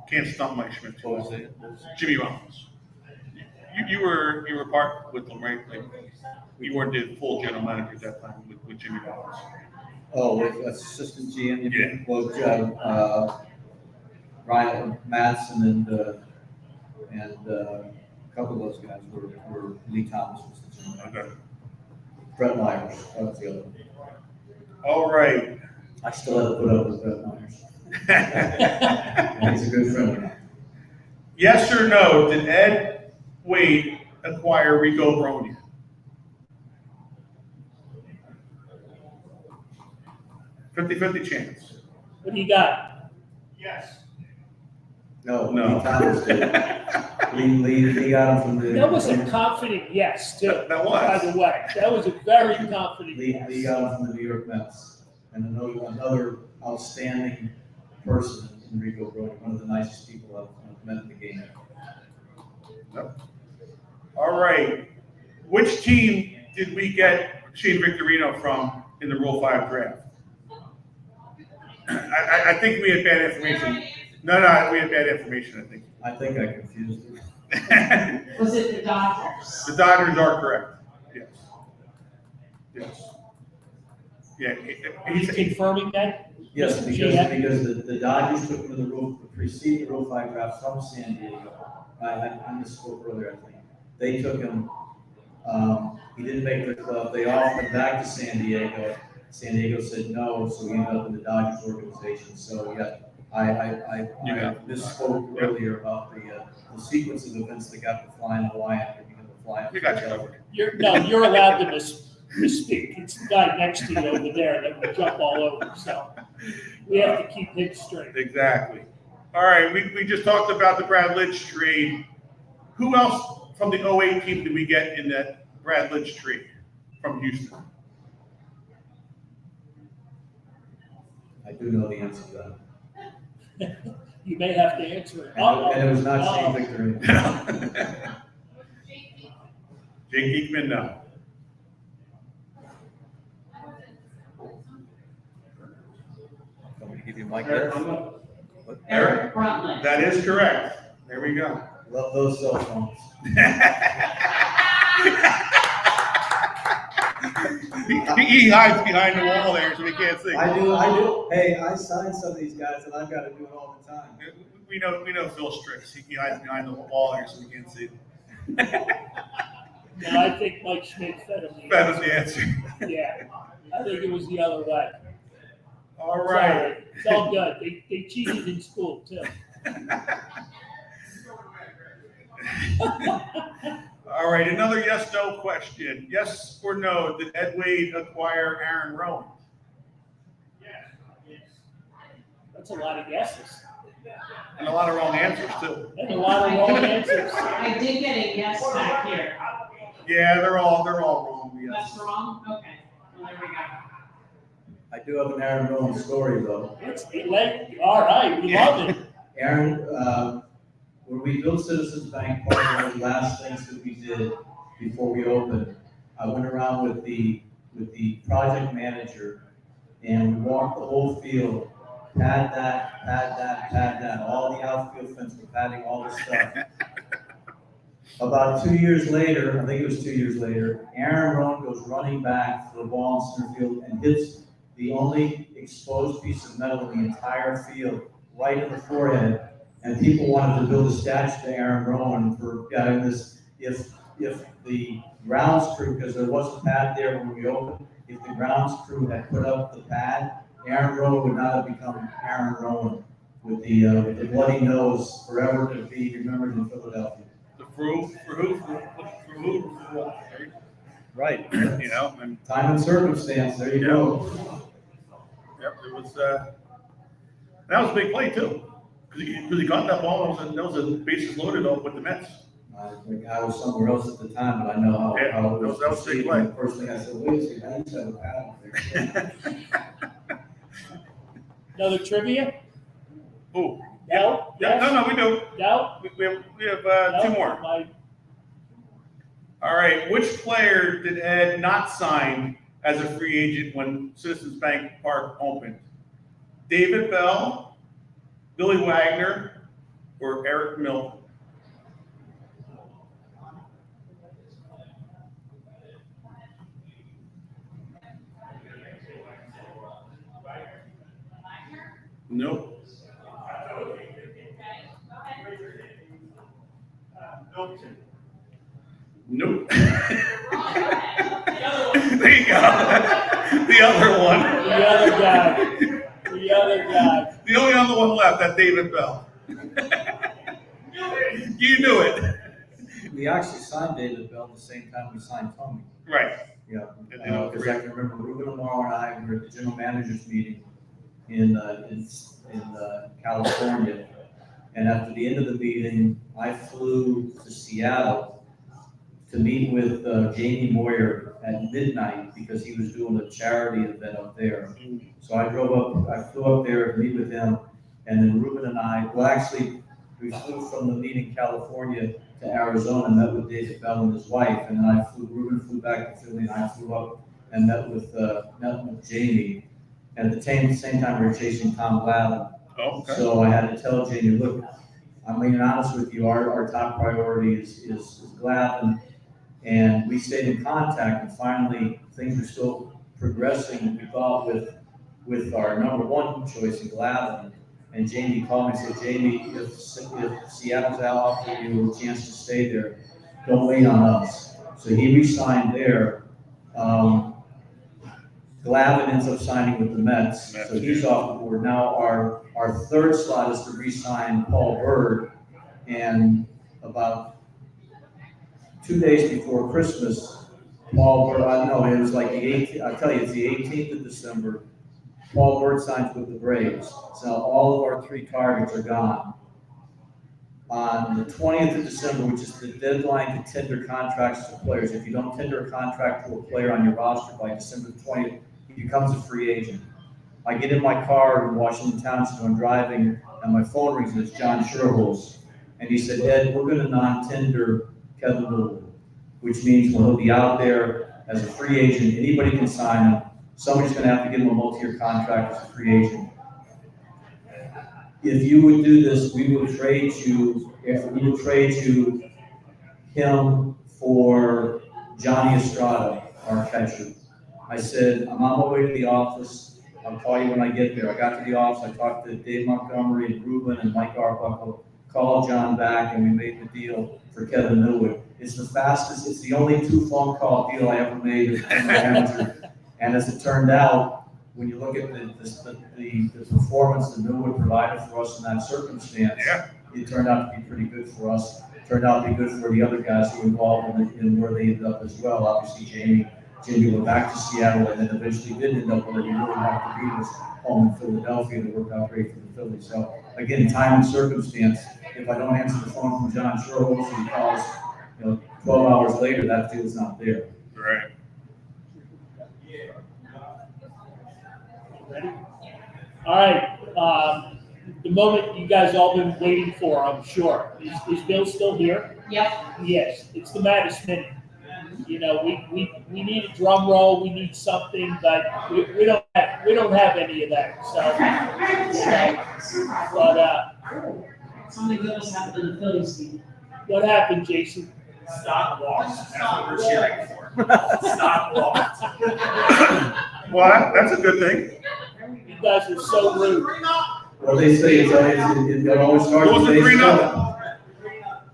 Can't stump Mike Schmidt. What was it? Jimmy Rollins. You were part with them, right? Like you weren't the full general manager at that time with Jimmy Rollins. Oh, with assistant GM. You Yeah. mean? Well, Ryan Madsen and a couple of those guys were Lee Thomas was the GM. Okay. Brett Myers, that was the other one. All right. I still have to put up with Brett Myers. And he's a good friend of mine. Yes or no? Did Ed Wade acquire Rico Bronya? $50-50 chance. What do you got? Yes. No, No. Lee Thomas did. Lee got him from the. That was a confident yes, too. That was. By the way, that was a very confident Lee yes. got him from the New York Mets. And another outstanding person, Enrico Brody, one of the nicest people I've met in the game. All right. Which team did we get Shane Victorino from in the Rule 5 draft? I think we had bad information. No, we had bad information, I think I confused it. I think. Was it the Dodgers? The Dodgers are correct. Yes. Yes. Yeah. Are you confirming that? Yes, Mr. because GM? the Dodgers took him to the preceding Rule 5 draft from San Diego. I misspoke earlier, I think. They took him, he didn't make the club, they offered him back to San Diego. San Diego said no, so he ended up in the Dodgers organization. So, yeah, I misspoke earlier about the sequence of events that got the fly in Hawaii after becoming the fly. We got you covered. You're allowed to misspeak. It's the guy next to you over there that will jump all over, so we have to keep him straight. Exactly. All right, we just talked about the Brad Lidge trade. Who else from the 08 team did we get in that Brad Lidge trade from Houston? I do know the answer to that. You may have to answer it. And it was not Shane Victorino. Jake Geekman, no. Want me to give you my guess? Eric? Bruntley. That is correct. There we go. Love those cell phones. He hides behind the wall there so we can't see. I do. Hey, I signed some of these guys and I've got to do it all the time. We know Phil Strix. He hides behind the wall there so we can't see. No, I think Mike Schmidt fed him the That was the answer. Yeah, I think it was the other way. All right. It's all good. They cheated in school, too. All right, another yes/no question. Yes or no, did Ed Wade acquire Aaron Rowan? That's a lot of guesses. And a lot of wrong answers, too. And a lot of wrong answers. I did get a yes back here. Yeah, they're all wrong. Yes. That's wrong? Okay. Well, there we go. I do have an Aaron Rowan story though. All right, we love it. Aaron, when we built Citizens Bank Park, one of the last things that we did before we opened, I went around with the project manager and we walked the whole field, pad that, all the outfield fence, we're padding all the stuff. About 2 years later, I think it was 2 years later, Aaron Rowan goes running back for the ball in center field and hits the only exposed piece of metal in the entire field right in the forehead. And people wanted to build a statue to Aaron Rowan for getting this. If the grounds crew, because there was a pad there when we opened, if the grounds crew had put up the pad, Aaron Rowan would not have become Aaron Rowan with the bloody nose forever to be remembered in Philadelphia. For who? Right. You know, and Time and circumstance, there you go. yep, it was. That was a big play too, because he got that ball. That was a bases loaded up with the Mets. I was somewhere else at the time, but I know how it was. That was a big perceived. play. The first thing I said, wait a second, I used to have a pad up there. Another trivia? Oh, No? yeah, Yes? no, we do. No? We have two No? more. All right, which player did Ed not sign as a free agent when Citizens Bank Park opened? David Bell, Billy Wagner, or Eric Milton? Nope. Milton. Nope. There you go. The other one. The other guy. The other guy. The only other one left, that David Bell. You knew it. We actually signed David Bell at the same time we signed Tony. Right. Yeah, And because I can remember Ruben Amaro and I were at the general managers meeting in California, And after the end of the meeting, I flew to Seattle to meet with Jamie Moyer at midnight because he was doing a charity event up there. So I flew up there to meet with him, and then Ruben and I, well, actually, we flew from the meeting in California to Arizona and met with David Bell and his wife, and then Ruben flew back to Philly, and I flew up and met with Jamie. And at the same time, we were chasing Tom Glavine. Oh, okay. So I had to tell Jamie, look, I'm being honest with you, our top priority is Glavine. And we stayed in contact, and finally, things were still progressing, we thought, with our number one choice in Glavine. And Jamie called me and said, Jamie, if Seattle's offering you a chance to stay there, don't wait on us. So he re-signed there. Glavine ends up signing with the Mets, so he's off the board. Now our third slot is to re-sign Paul Bird, and about 2 days before Christmas, Paul Bird, no, it was like the 18th, I'll tell you, it's the 18th of December, Paul Bird signs with the Braves. So all of our three targets are gone. On the 20th of December, which is the deadline to tender contracts to players, if you don't tender a contract to a player on your roster by December 20th, he becomes a free agent. I get in my car in Washington Township, I'm driving, and my phone rings, and it's John Sherholz. And he said, Ed, we're going to non-tender Kevin Lewis, which means he'll be out there as a free agent. Anybody can sign him. Somebody's going to have to give him a multi-year contract as a free agent. If you would do this, we will trade you him for Johnny Estrada, our catcher. I said, I'm on my way to the office. I'll call you when I get there. I got to the office. I talked to Dave Montgomery and Ruben and Mike Arbuckle, called John back, and we made the deal for Kevin Newwood. It's the only 2 phone call deal I ever made as a manager. And as it turned out, when you look at the performance that Newwood provided for us in that circumstance, it turned out to be pretty good for us. It turned out to be good for the other guys who were involved in where they ended up as well. Obviously, Jamie went back to Seattle and then eventually did end up where he really wanted to be, was home in Philadelphia, and it worked out great for the Phillies. So again, time and circumstance. If I don't answer the phone from John Sherholz and he calls, 12 hours later, that deal's not there. Right. Ready? All right. The moment you guys all been waiting for, I'm sure. Is Bill still here? Yep. Yes. It's the Mattis Minute. We need a drum roll. We need something, but we don't have any of that. So, but Something good has happened in the Phillies team. what happened, Jason? Stop lost. That's what we're cheering for. Stop lost. Well, that's a good thing. You guys are so rude. Well, they say it always starts What was with the base 3-0?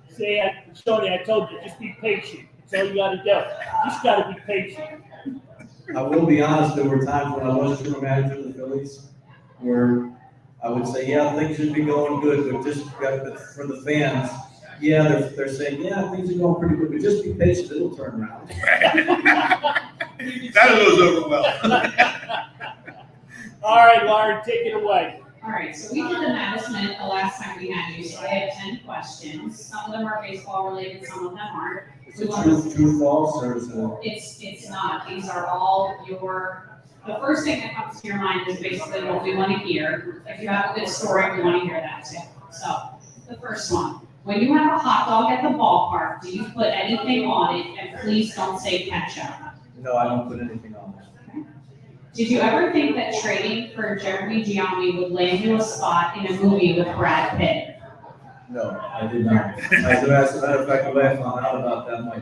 See, Tony, I told you, just be patient. That's all you got to do. Just got to be patient. I will be honest, there were times when I was general manager of the Phillies where I would say, yeah, things should be going good, but for the fans, yeah, they're saying, yeah, things are going pretty good, but just be patient, it'll turn around. That goes over well. All right, Lauren, take it away. All right, so we did the Mattis Minute the last time we had you, so I have 10 questions. Some of them are baseball related, some of them aren't. Is it true, false, or is it? It's not. These are all the first thing that comes to your mind is basically what we want to hear. If you have a good story, we want to hear that too. So, the first one. When you have a hot dog at the ballpark, do you put anything on it? And please don't say ketchup. No, I don't put anything on it. Did you ever think that trading for Jeremy Giambi would land you a spot in a movie with Brad Pitt? No, I did not. As a matter of fact, the way I found out about that, my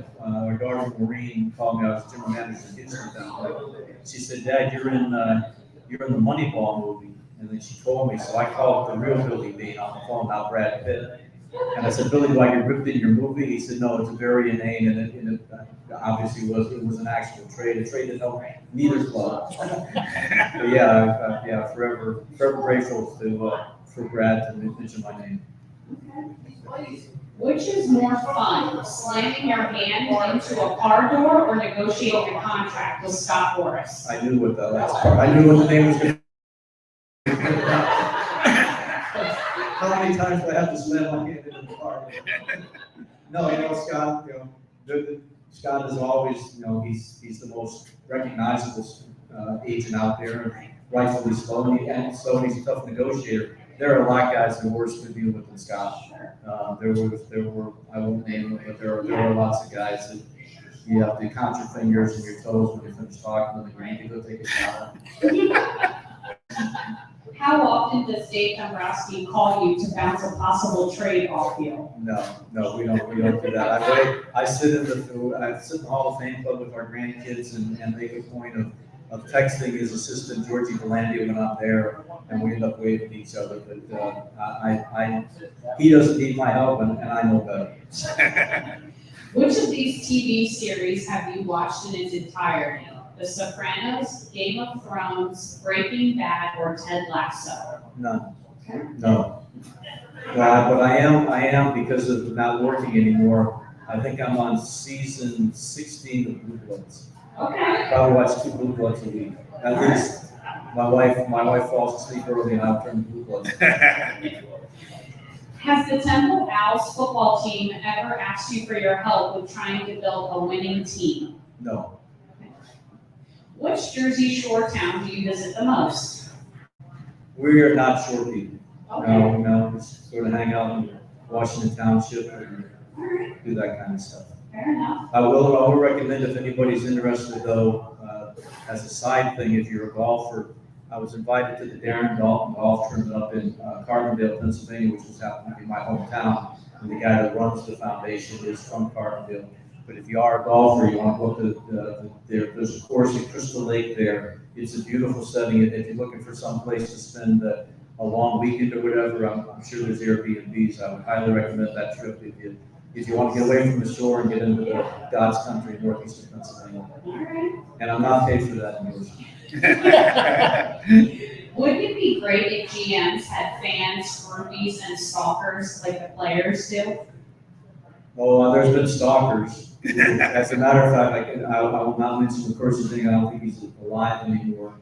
daughter Maureen called me. I was general manager of Distilling. She said, "Dad, you're in the Moneyball movie," and then she told me. So I called the real Billy Bean on the phone, not Brad Pitt. And I said, "Billy, do I get ripped in your movie?" He said, "No, it's very inane, and it obviously was an actual trade. A trade that helped neither club." But yeah, forever grateful for Brad to mention my name. Which is more fun, slamming your hand into a car door or negotiating a contract with Scott Boras? I knew what the last part. I knew what the name was going to be. How many times do I have to slam my hand in the car? No, Scott, Scott is always, he's the most recognizable agent out there, rightfully so, and so he's a tough negotiator. There are a lot of guys that are worse to deal with than Scott. There were, I won't name them, but there are lots of guys that you have to count your fingers and your toes when you finish talking, and you need to go take a shower. How often does Dave Dombrowski call you to bounce a possible trade off you? No, we don't do that. I sit in the Hall of Fame Club with our grandkids and make a point of texting his assistant, Georgie Delandia, when I'm there, and we end up waving at each other, but he doesn't need my help, and I know better. Which of these TV series have you watched in its entirety? The Sopranos, Game of Thrones, Breaking Bad, or Ted Lasso? None. No. But I am because of not working anymore. I think I'm on season 16 of Blue Bloods. Okay. Probably watch 2 Blue Bloods a week. At least my wife falls asleep early and I'll turn Blue Bloods. Has the Temple Owls football team ever asked you for your help with trying to build a winning team? No. Which Jersey Shore town do you visit the most? We are not short people. Okay. No, just sort of hang out in Washington Township and do that kind of stuff. Fair enough. I will recommend if anybody's interested though, as a side thing, if you're a golfer, I was invited to the Darren Dalton Golf Tournament up in Carbondale, Pennsylvania, which was happening to be my hometown. And the guy that runs the foundation is from Carbondale. But if you are a golfer, you want to go to there's a course at Crystal Lake there. It's a beautiful setting. And if you're looking for some place to spend a long weekend or whatever, I'm sure there's Airbnbs. I would highly recommend that trip if you want to get away from the shore and get into the God's country in northeastern Pennsylvania. All right. And I'm not paid for that in yours. Wouldn't it be great if GMs had fans, groupies, and stalkers like the players do? Oh, there's been stalkers. As a matter of fact, I will not mention the person's name. I don't think he's alive anymore.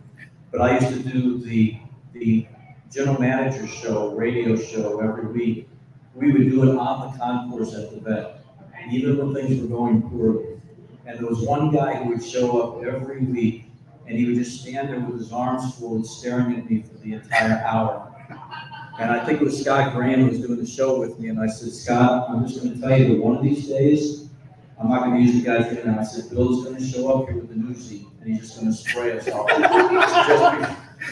But I used to do the general manager show, radio show every week. We would do it on the concourse at the vet, even when things were going poorly. And there was one guy who would show up every week, and he would just stand there with his arms folded, staring at me for the entire hour. And I think it was Scott Graham who was doing the show with me, and I said, Scott, I'm just going to tell you that one of these days, I'm not going to use the guy's name. I said, Bill's going to show up here with the newsie, and he's just going to spray us all.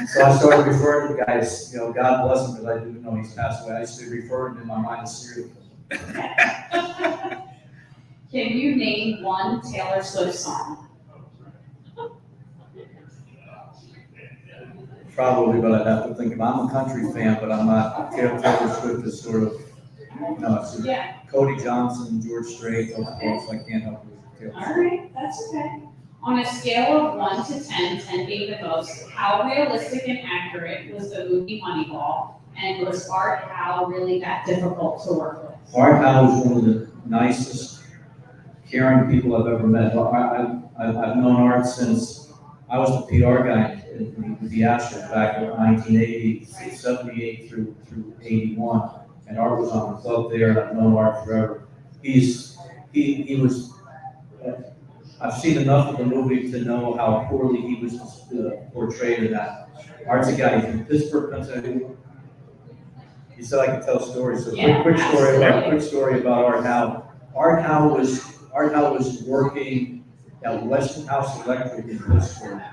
So I started referring to the guy as, God bless him, because I do know he's passed away. I used to refer him in my mind as serial killer. Can you name one Taylor Swift song? Probably, but I'd have to think about. I'm a country fan, but I'm not. Taylor Swift is sort of, it's Yeah. Cody Johnson, George Strait, those folks. I can't help with Taylor All Swift. right, that's okay. On a scale of 1 to 10, 10 being the most, how realistic and accurate was the movie Moneyball? And was Art Howe really that difficult to work with? Art Howe is one of the nicest, caring people I've ever met. I've known Art since I was the PR guy with the Astros back in 1980, 78 through 81. And Art was on the club there, and I've known Art forever. He was, I've seen enough of the movie to know how poorly he was portrayed in that. Art's a guy from Pittsburgh, Pennsylvania. He said I could tell stories. So Yeah, quick story about Art Howe. Art Howe was working at Westinghouse Electric in Pittsburgh,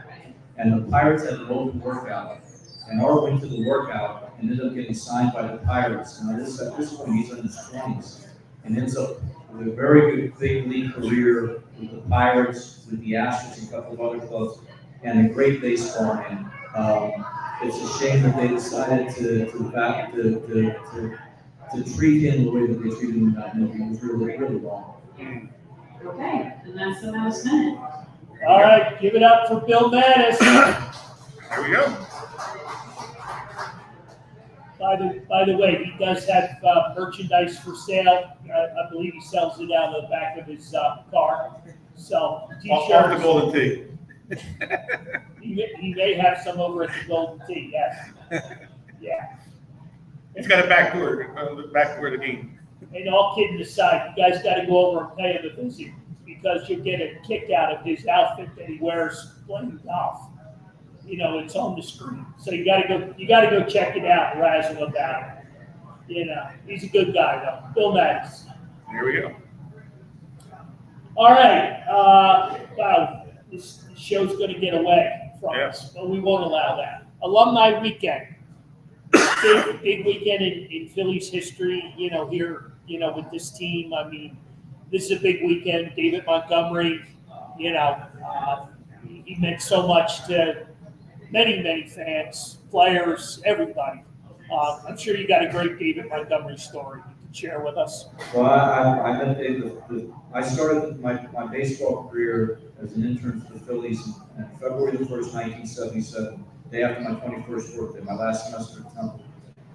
and the Pirates had an open workout. And Art went to the workout and ended up getting signed by the Pirates. Now at this point he's in his 20s and ends up with a very good big league career with the Pirates, with the Astros, and a couple of other clubs, and a great baseball man. It's a shame that they decided to treat him the way that they treated him in that movie. It was really, really wrong. Okay, and that's the last minute. All right, give it up for Bill Mattis. There we go. By the way, he does have merchandise for sale. I believe he sells it out of the back of his car. So Off the t-shirts. Golden Tee. He may have some over at the Golden Tee, yes. Yeah. He's got a backdoor the game. And all kidding aside, you guys got to go over and pay him a visit because you'll get a kick out of his outfit that he wears playing golf. You know, it's on the screen, so you got to go check it out and razzle about it. You know, he's a good guy though. Bill Mattis. Here we go. All right. Wow, this show's going to get away from us, but we won't allow that. Alumni weekend. Big weekend in Phillies history, you know, here, you know, with this team. I mean, this is a big weekend. David Montgomery, you know, he meant so much to many fans, players, everybody. I'm sure you got a great David Montgomery story you can share with us. Well, I met Dave. I started my baseball career as an intern for the Phillies on February the 1st, 1977, day after my 21st birthday, my last semester at Temple.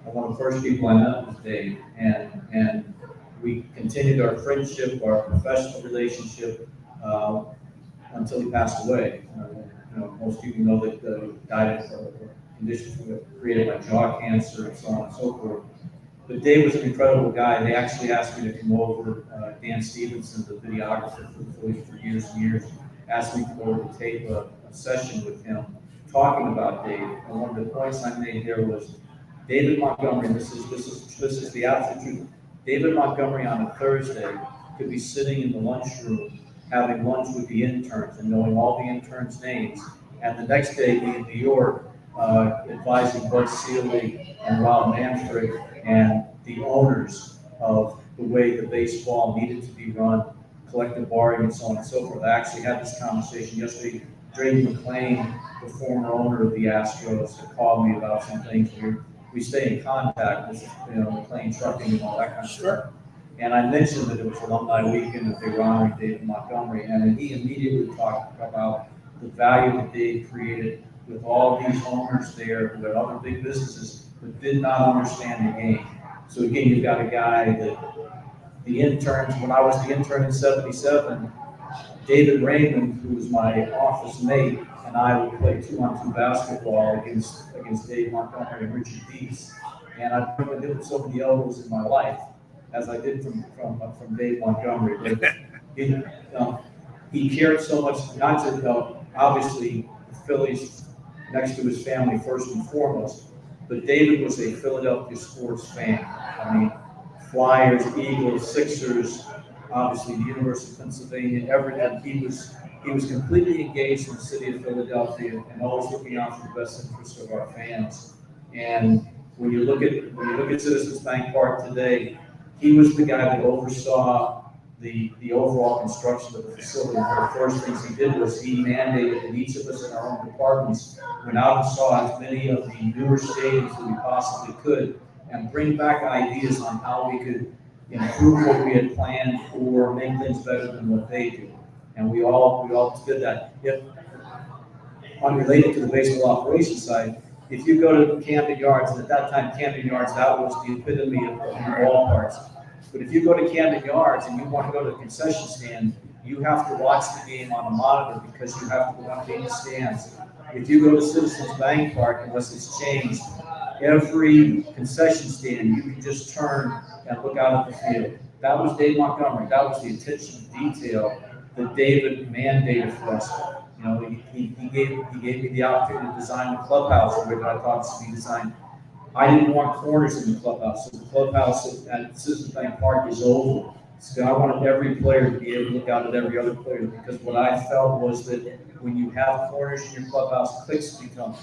And one of the first people I met was Dave, and we continued our friendship, our professional relationship until he passed away. You know, most people know that died of conditions created by jaw cancer and so on and so forth. But Dave was an incredible guy. They actually asked me to come over. Dan Stevenson, the videographer for the Phillies for years and years, asked me to go over to tape a session with him talking about Dave. And one of the points I made there was David Montgomery. This is the absolute truth. David Montgomery on a Thursday could be sitting in the lunchroom having lunch with the interns and knowing all the interns' names, and the next day be in New York advising Bud Seeley and Rob Manfred and the owners of the way the baseball needed to be run, collective bargaining, and so on and so forth. I actually had this conversation yesterday. Drake McClain, the former owner of the Astros, had called me about some things. We stay in contact with, you know, McClain Trucking and all that kind of stuff. And I mentioned that it was alumni weekend, that they were honoring David Montgomery, and then he immediately talked about the value that Dave created with all these owners there who had other big businesses but did not understand the game. So again, you've got a guy that the interns, when I was the intern in 77, David Raymond, who was my office mate, and I would play 2-on-2 basketball against Dave Montgomery and Richard Deese. And I've never did so many elbows in my life as I did from Dave Montgomery. But he cared so much, not to obviously the Phillies next to his family first and foremost, but David was a Philadelphia sports fan. I mean, Flyers, Eagles, Sixers, obviously the University of Pennsylvania, everything. He was completely engaged in the city of Philadelphia and always looking out for the best interests of our fans. And when you look at Citizens Bank Park today, he was the guy that oversaw the overall construction of the facility. One of the first things he did was he mandated that each of us in our own departments went out and saw as many of the newer stadiums that we possibly could and bring back ideas on how we could improve what we had planned or make things better than what they do. And we all did that. If unrelated to the baseball operations side, if you go to Camden Yards, and at that time Camden Yards, that was the epitome of ballparks. But if you go to Camden Yards and you want to go to the concession stand, you have to watch the game on a monitor because you have to go up in the stands. If you go to Citizens Bank Park, unless it's changed, every concession stand you can just turn and look out at the field. That was Dave Montgomery. That was the attention to detail that David mandated for us. You know, he gave me the opportunity to design the clubhouse the way that I thought it should be designed. I didn't want corners in the clubhouse. So the clubhouse at Citizens Bank Park is oval. So I wanted every player to be able to look out at every other player, because what I felt was that when you have corners in your clubhouse, clicks become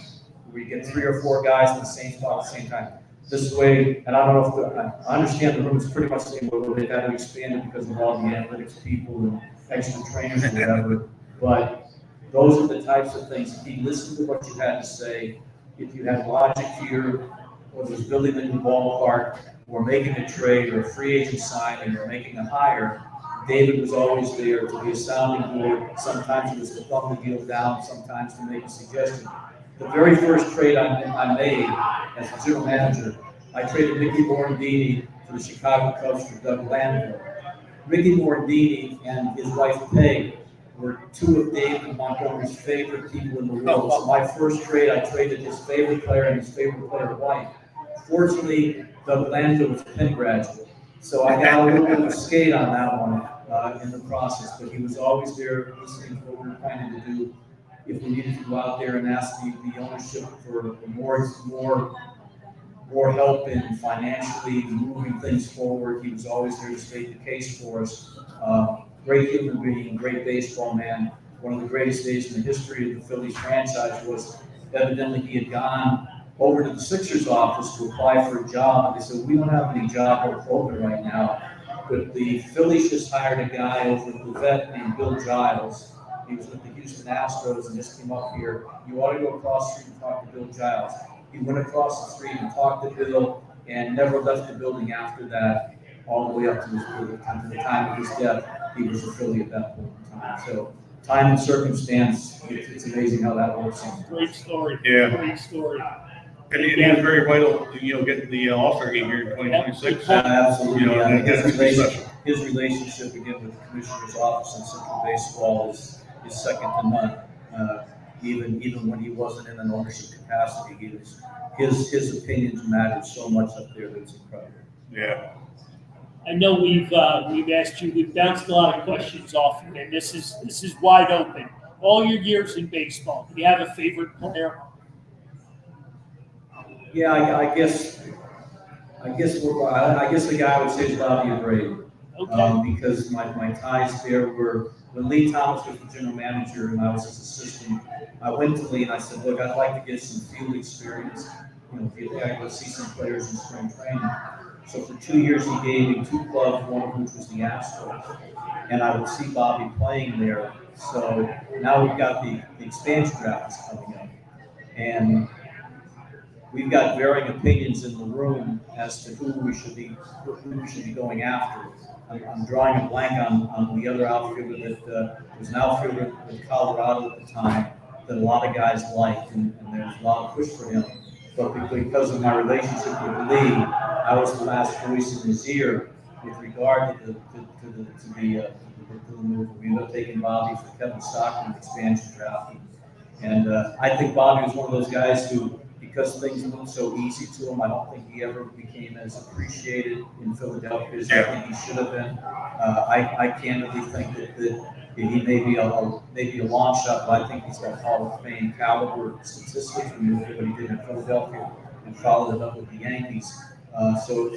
where you get 3 or 4 guys in the same spot at the same time. This way, and I don't know if I understand the room is pretty much the same way, they've had to expand it because of all the analytics people and extra trainers or whatever. But those are the types of things. If you listen to what you had to say, if you had logic here, whether it was building a new ballpark or making a trade or a free agent signing or making a hire, David was always there to be a sounding board. Sometimes it was to thumb the deal down, sometimes to make a suggestion. The very first trade I made as a general manager, I traded Mickey Morandini to the Chicago Cubs for Doug Glanville. Mickey Morandini and his wife Peg were 2 of David Montgomery's favorite people in the world. So my first trade, I traded his favorite player and his favorite player wife Fortunately, Doug Landry was a Penn graduate, so I got a little bit of a skate on that one in the process. But he was always there listening to what we were planning to do. If we needed to go out there and ask the ownership for more help in financially moving things forward, he was always there to state the case for us. Great human being, great baseball man. One of the greatest days in the history of the Phillies franchise was evidently he had gone over to the Sixers office to apply for a job. They said, we don't have any job open right now, but the Phillies just hired a guy over at the vet named Bill Giles. He was with the Houston Astros and just came up here. You ought to go across the street and talk to Bill Giles. He went across the street and talked to Bill and never left the building after that, all the way up to the time of his death. He was a Philly at that point in time. So time and circumstance, it's amazing how that works. Great story. Yeah. Great story. And it is very vital to, getting the All-Star game here in 2026. Absolutely. And that's gonna be special. His relationship again with the commissioner's office in Central Baseball is second to none. Even when he wasn't in an ownership capacity, his opinions mattered so much up there that it's incredible. Yeah. I know we've asked you, we've bounced a lot of questions off you, and this is wide open. All your years in baseball, do you have a favorite player? Yeah, I guess the guy I would say is Bobby Abreu. Okay. Because my ties there were, when Lee Thomas was the general manager and I was his assistant, I went to Lee and I said, look, I'd like to get some field experience. I go see some players in spring training. So for 2 years, he gave me 2 clubs, one of which was the Astros. And I would see Bobby playing there. So now we've got the expansion draft is coming up. And we've got varying opinions in the room as to who we should be going after. I'm drawing a blank on the other outfielder that was an outfielder with Colorado at the time that a lot of guys liked, and there was a lot of push for him. But because of my relationship with Lee, I was the last voice in his ear with regard to the move. We ended up taking Bobby for Kevin Stockton expansion draft, and I think Bobby was one of those guys who, because things moved so easy to him, I don't think he ever became as appreciated in Philadelphia as I think he should have been. I candidly think that he may be a long shot, but I think he's got Hall of Fame caliber statistics when you look at what he did in Philadelphia and followed it up with the Yankees. So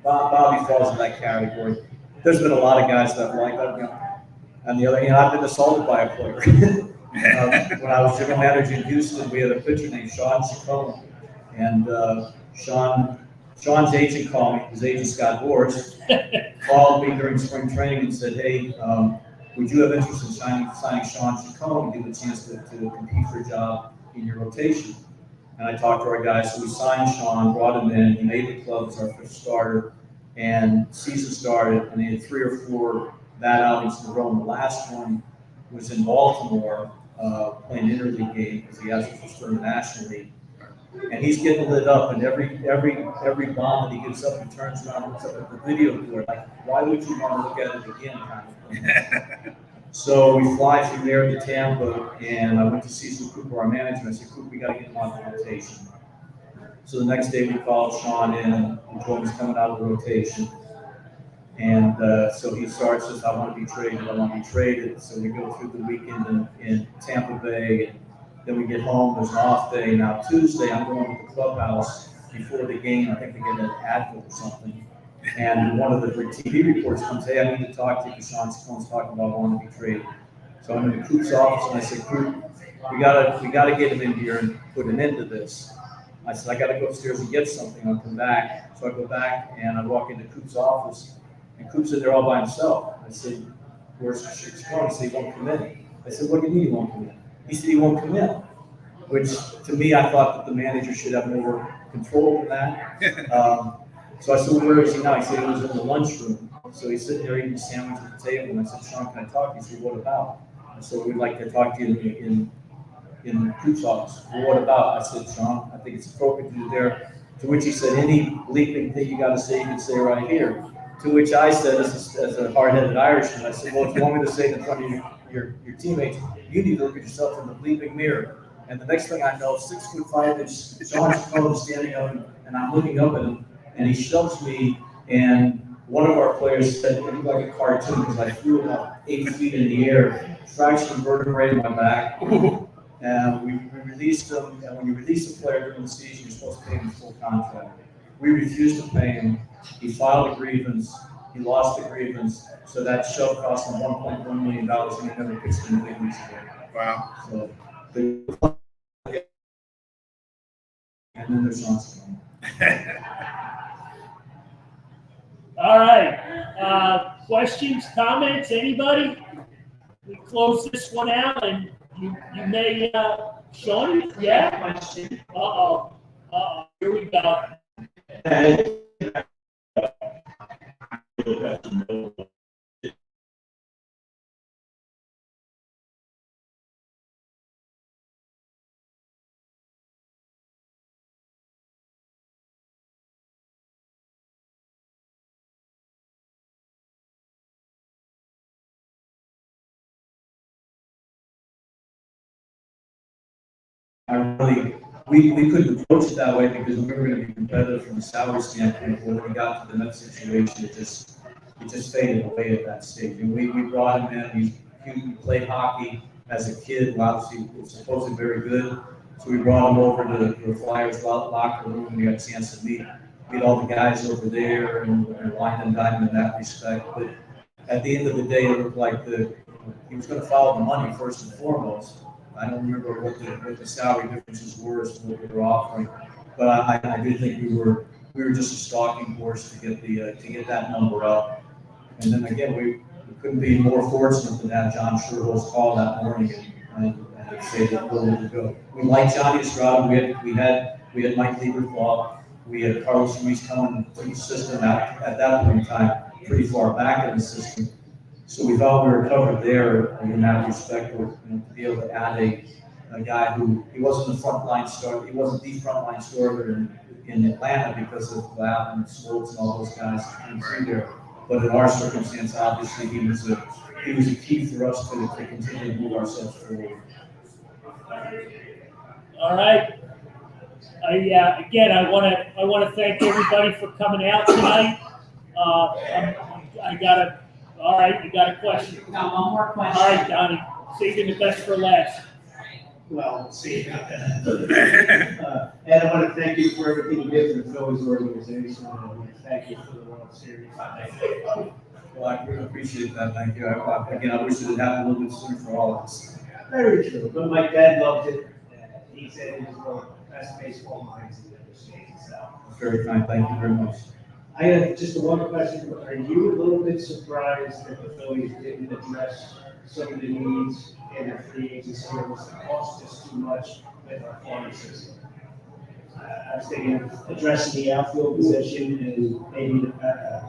Bobby falls in that category. There's been a lot of guys that like that. On the other hand, I've been assaulted by a player. When I was general manager in Houston, we had a pitcher named Sean Chacon, and Sean's agent called me. His agent, Scott Boris, called me during spring training and said, "Hey, would you have interest in signing Sean Chacon and give him a chance to compete for a job in your rotation?" And I talked to our guys, so we signed Sean, brought him in. He made the club as our 5th starter, and season started, and they had 3 or 4 bad outings in a row. And the last one was in Baltimore, playing an interleague game because he hasn't was in the National League. And he's getting lit up, and every bomb that he gets up, he turns around and looks up at the video board, like, why would you want to look at it again? Kind of thing. So we fly from there to Tampa, and I went to Cecil Cooper, our manager, and I said, Cooper, we got to get him on the rotation. So the next day we called Sean in and told him he's coming out of the rotation. And so he starts, says, I want to be traded. So we go through the weekend in Tampa Bay, and then we get home, there's an off day. Now Tuesday, I'm going to the clubhouse before the game. I think they get an Advil or something. And one of the TV reports comes, hey, I need to talk to you because Sean Chacon's talking about wanting to be traded. So I'm in the Coop's office, and I said, Coop, we gotta get him in here and put an end to this. I said, I got to go upstairs and get something. I'll come back. So I go back, and I walk into Coop's office. And Coop's in there all by himself. I said, where's Chacon? He said, he won't come in. I said, what do you mean he won't come in? He said, he won't come in. Which, to me, I thought that the manager should have more control over that. So I said, well, where is he now? He said he was in the lunchroom. So he's sitting there eating a sandwich at the table. And I said, Sean, can I talk to you? He said, what about? I said, we'd like to talk to you in Coop's office. Well, what about? I said, Sean, I think it's appropriate to do there. To which he said, any bleeping thing you got to say, you can say right here. To which I said, as a hard-headed Irishman, I said, well, if you want me to say it in front of your teammates, you need to look at yourself in the bleeping mirror. And the next thing I know, 6'5" Sean Capone is standing up, and I'm looking up at him, and he shoves me, and one of our players said, it looked like a cartoon, because I flew about 8 feet in the air, fractured vertebrae in my back, and we released him, and when you release a player during the season, you're supposed to pay him a full contract. We refused to pay him, he filed a grievance, he lost the grievance, so that shove cost him $1.1 million, and he never pitched in the big leagues again. Wow. So, and then there's Sean Capone. All right, questions, comments, anybody? We close this one out and you may, Sean, yeah? Question. Here we go. We couldn't approach it that way because we were going to be competitive from a salary standpoint. But when we got to the next situation, it just faded away at that stage. And we brought him in. He played hockey as a kid. Obviously, he was supposedly very good. So we brought him over to the Flyers locker room, and we got a chance to meet all the guys over there and wine and dine in that respect. But at the end of the day, it looked like he was going to follow the money first and foremost. I don't remember what the salary differences were as to what we were offering, but I do think we were just a stalking horse to get that number up. And then again, we couldn't be more fortunate than have John Sherwood's call that morning and say that we're ready to go. We liked Johnny Estrada. We had Mike Lieberthal. We had Carlos Ruiz coming to the system at that point in time, pretty far back in the system. So we thought we were covered there in that respect, to be able to add a guy who, he wasn't the frontline starter, he wasn't the frontline starter in Atlanta because of Lab and Smoltz and all those guys came through there. But in our circumstance, obviously, he was a key for us to continue to move ourselves forward. All right. Again, I want to thank everybody for coming out tonight. All right, you got a question. Got one more question. All right, Donnie, saving the best for last. Well, we'll see about that. Ed, I want to thank you for everything you did for the Phillies organization. I want to thank you for the World Series. Well, I really appreciate that. Thank you. Again, I wish it had happened a little bit sooner for all of us. Very true, but my dad loved it. He said it was one of the best baseball minds he's ever seen. So. Very kind. Thank you very much. I have just one question. Are you a little bit surprised that the Phillies didn't address some of the needs in their free agency? It was cost just too much with our farm system. I was thinking of addressing the outfield position and maybe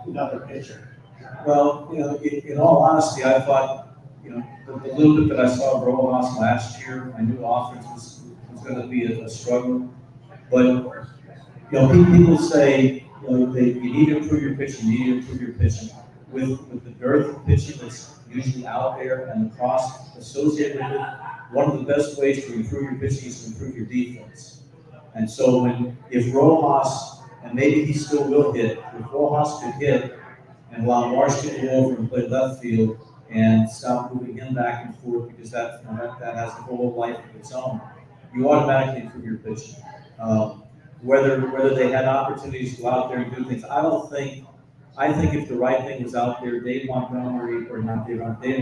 another pitcher. Well, in all honesty, I thought, the little bit that I saw of Rojas last year, I knew the offense was going to be a struggle. But, people say, you need to improve your pitching, you need to improve your pitching. With the dearth of pitching that's usually out there and the cost associated with it, one of the best ways to improve your pitching is to improve your defense. And so if Rojas, and maybe he still will hit, if Rojas could hit and allow Marsh to go over and play left field and stop moving him back and forth because that has a whole life of its own, you automatically improve your pitching. Whether they had opportunities to go out there and do things, I think if the right thing was out there, Dave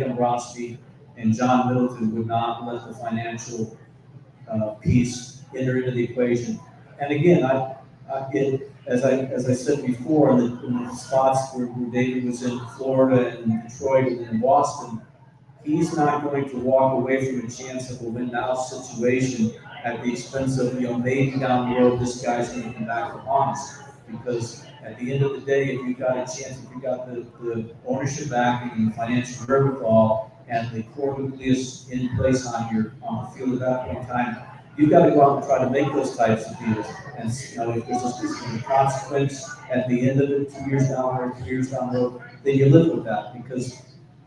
Dombrowski and John Middleton would not let the financial piece enter into the equation. And again, as I said before, in the spots where David was in Florida and Detroit and in Boston, he's not going to walk away from a chance of a win-now situation at the expense of, maybe down the road, this guy's going to come back upon us. Because at the end of the day, if you got a chance, if you got the ownership backing and the financial wherewithal and the core nucleus in place on the field at that point in time, you've got to go out and try to make those types of deals. And if there's a consequence at the end of it, 2 years down the road, 3 years down the road, then you live with that. Because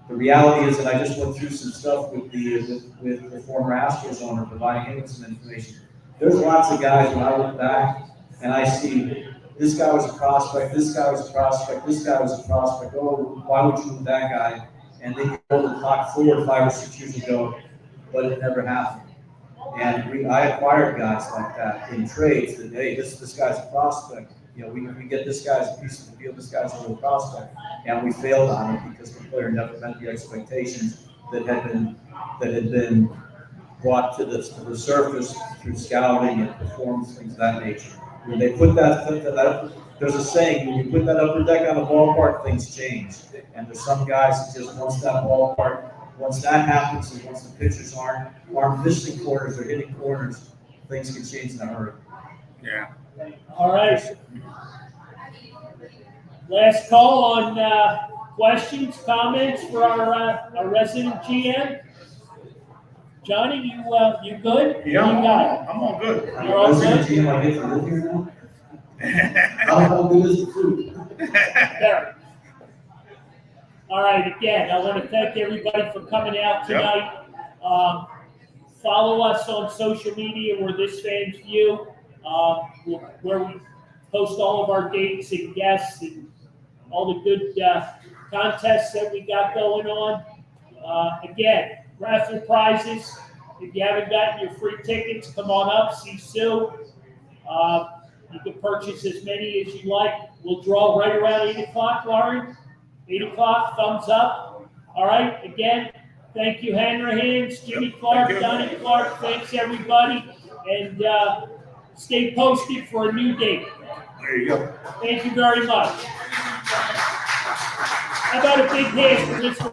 the reality is that I just went through some stuff with the former Astros owner, providing him with some information. There's lots of guys when I look back and I see this guy was a prospect, this guy was a prospect, this guy was a prospect. Oh, why would you move that guy? And they pulled the clock forward 5 or 6 years ago, but it never happened. And I acquired guys like that in trades that, hey, this guy's a prospect. You know, we get this guy's a piece of the deal, this guy's a little prospect. And we failed on it because the player never met the expectations that had been brought to the surface through scouting and performance, things of that nature. When they put that there's a saying, when you put that upper deck on the ballpark, things change. And there's some guys that just once that happens, and once the pitchers aren't missing corners, they're hitting corners, things can change in a hurry. Yeah. All right. Last call on questions, comments for our resident GM. Johnny, you good? Yeah, What you got? I'm all good. You're all good? Team, I get to live here now? How good is the food? There. All right, again, I want to thank everybody for coming out tonight. Follow us on social media, we're This Fan's View, where we post all of our dates and guests and all the good contests that we got going on. Again, raffle prizes. If you haven't gotten your free tickets, come on up, see Sue. You can purchase as many as you like. We'll draw right around 8 o'clock, Lauren. 8 o'clock, thumbs up. All right, again, thank you, Hanrahan's, Jimmy Clark, Thank you. Donnie Clark. Thanks, everybody. And stay posted for a new date. There you go. Thank you very much. How about a big hand for Mr.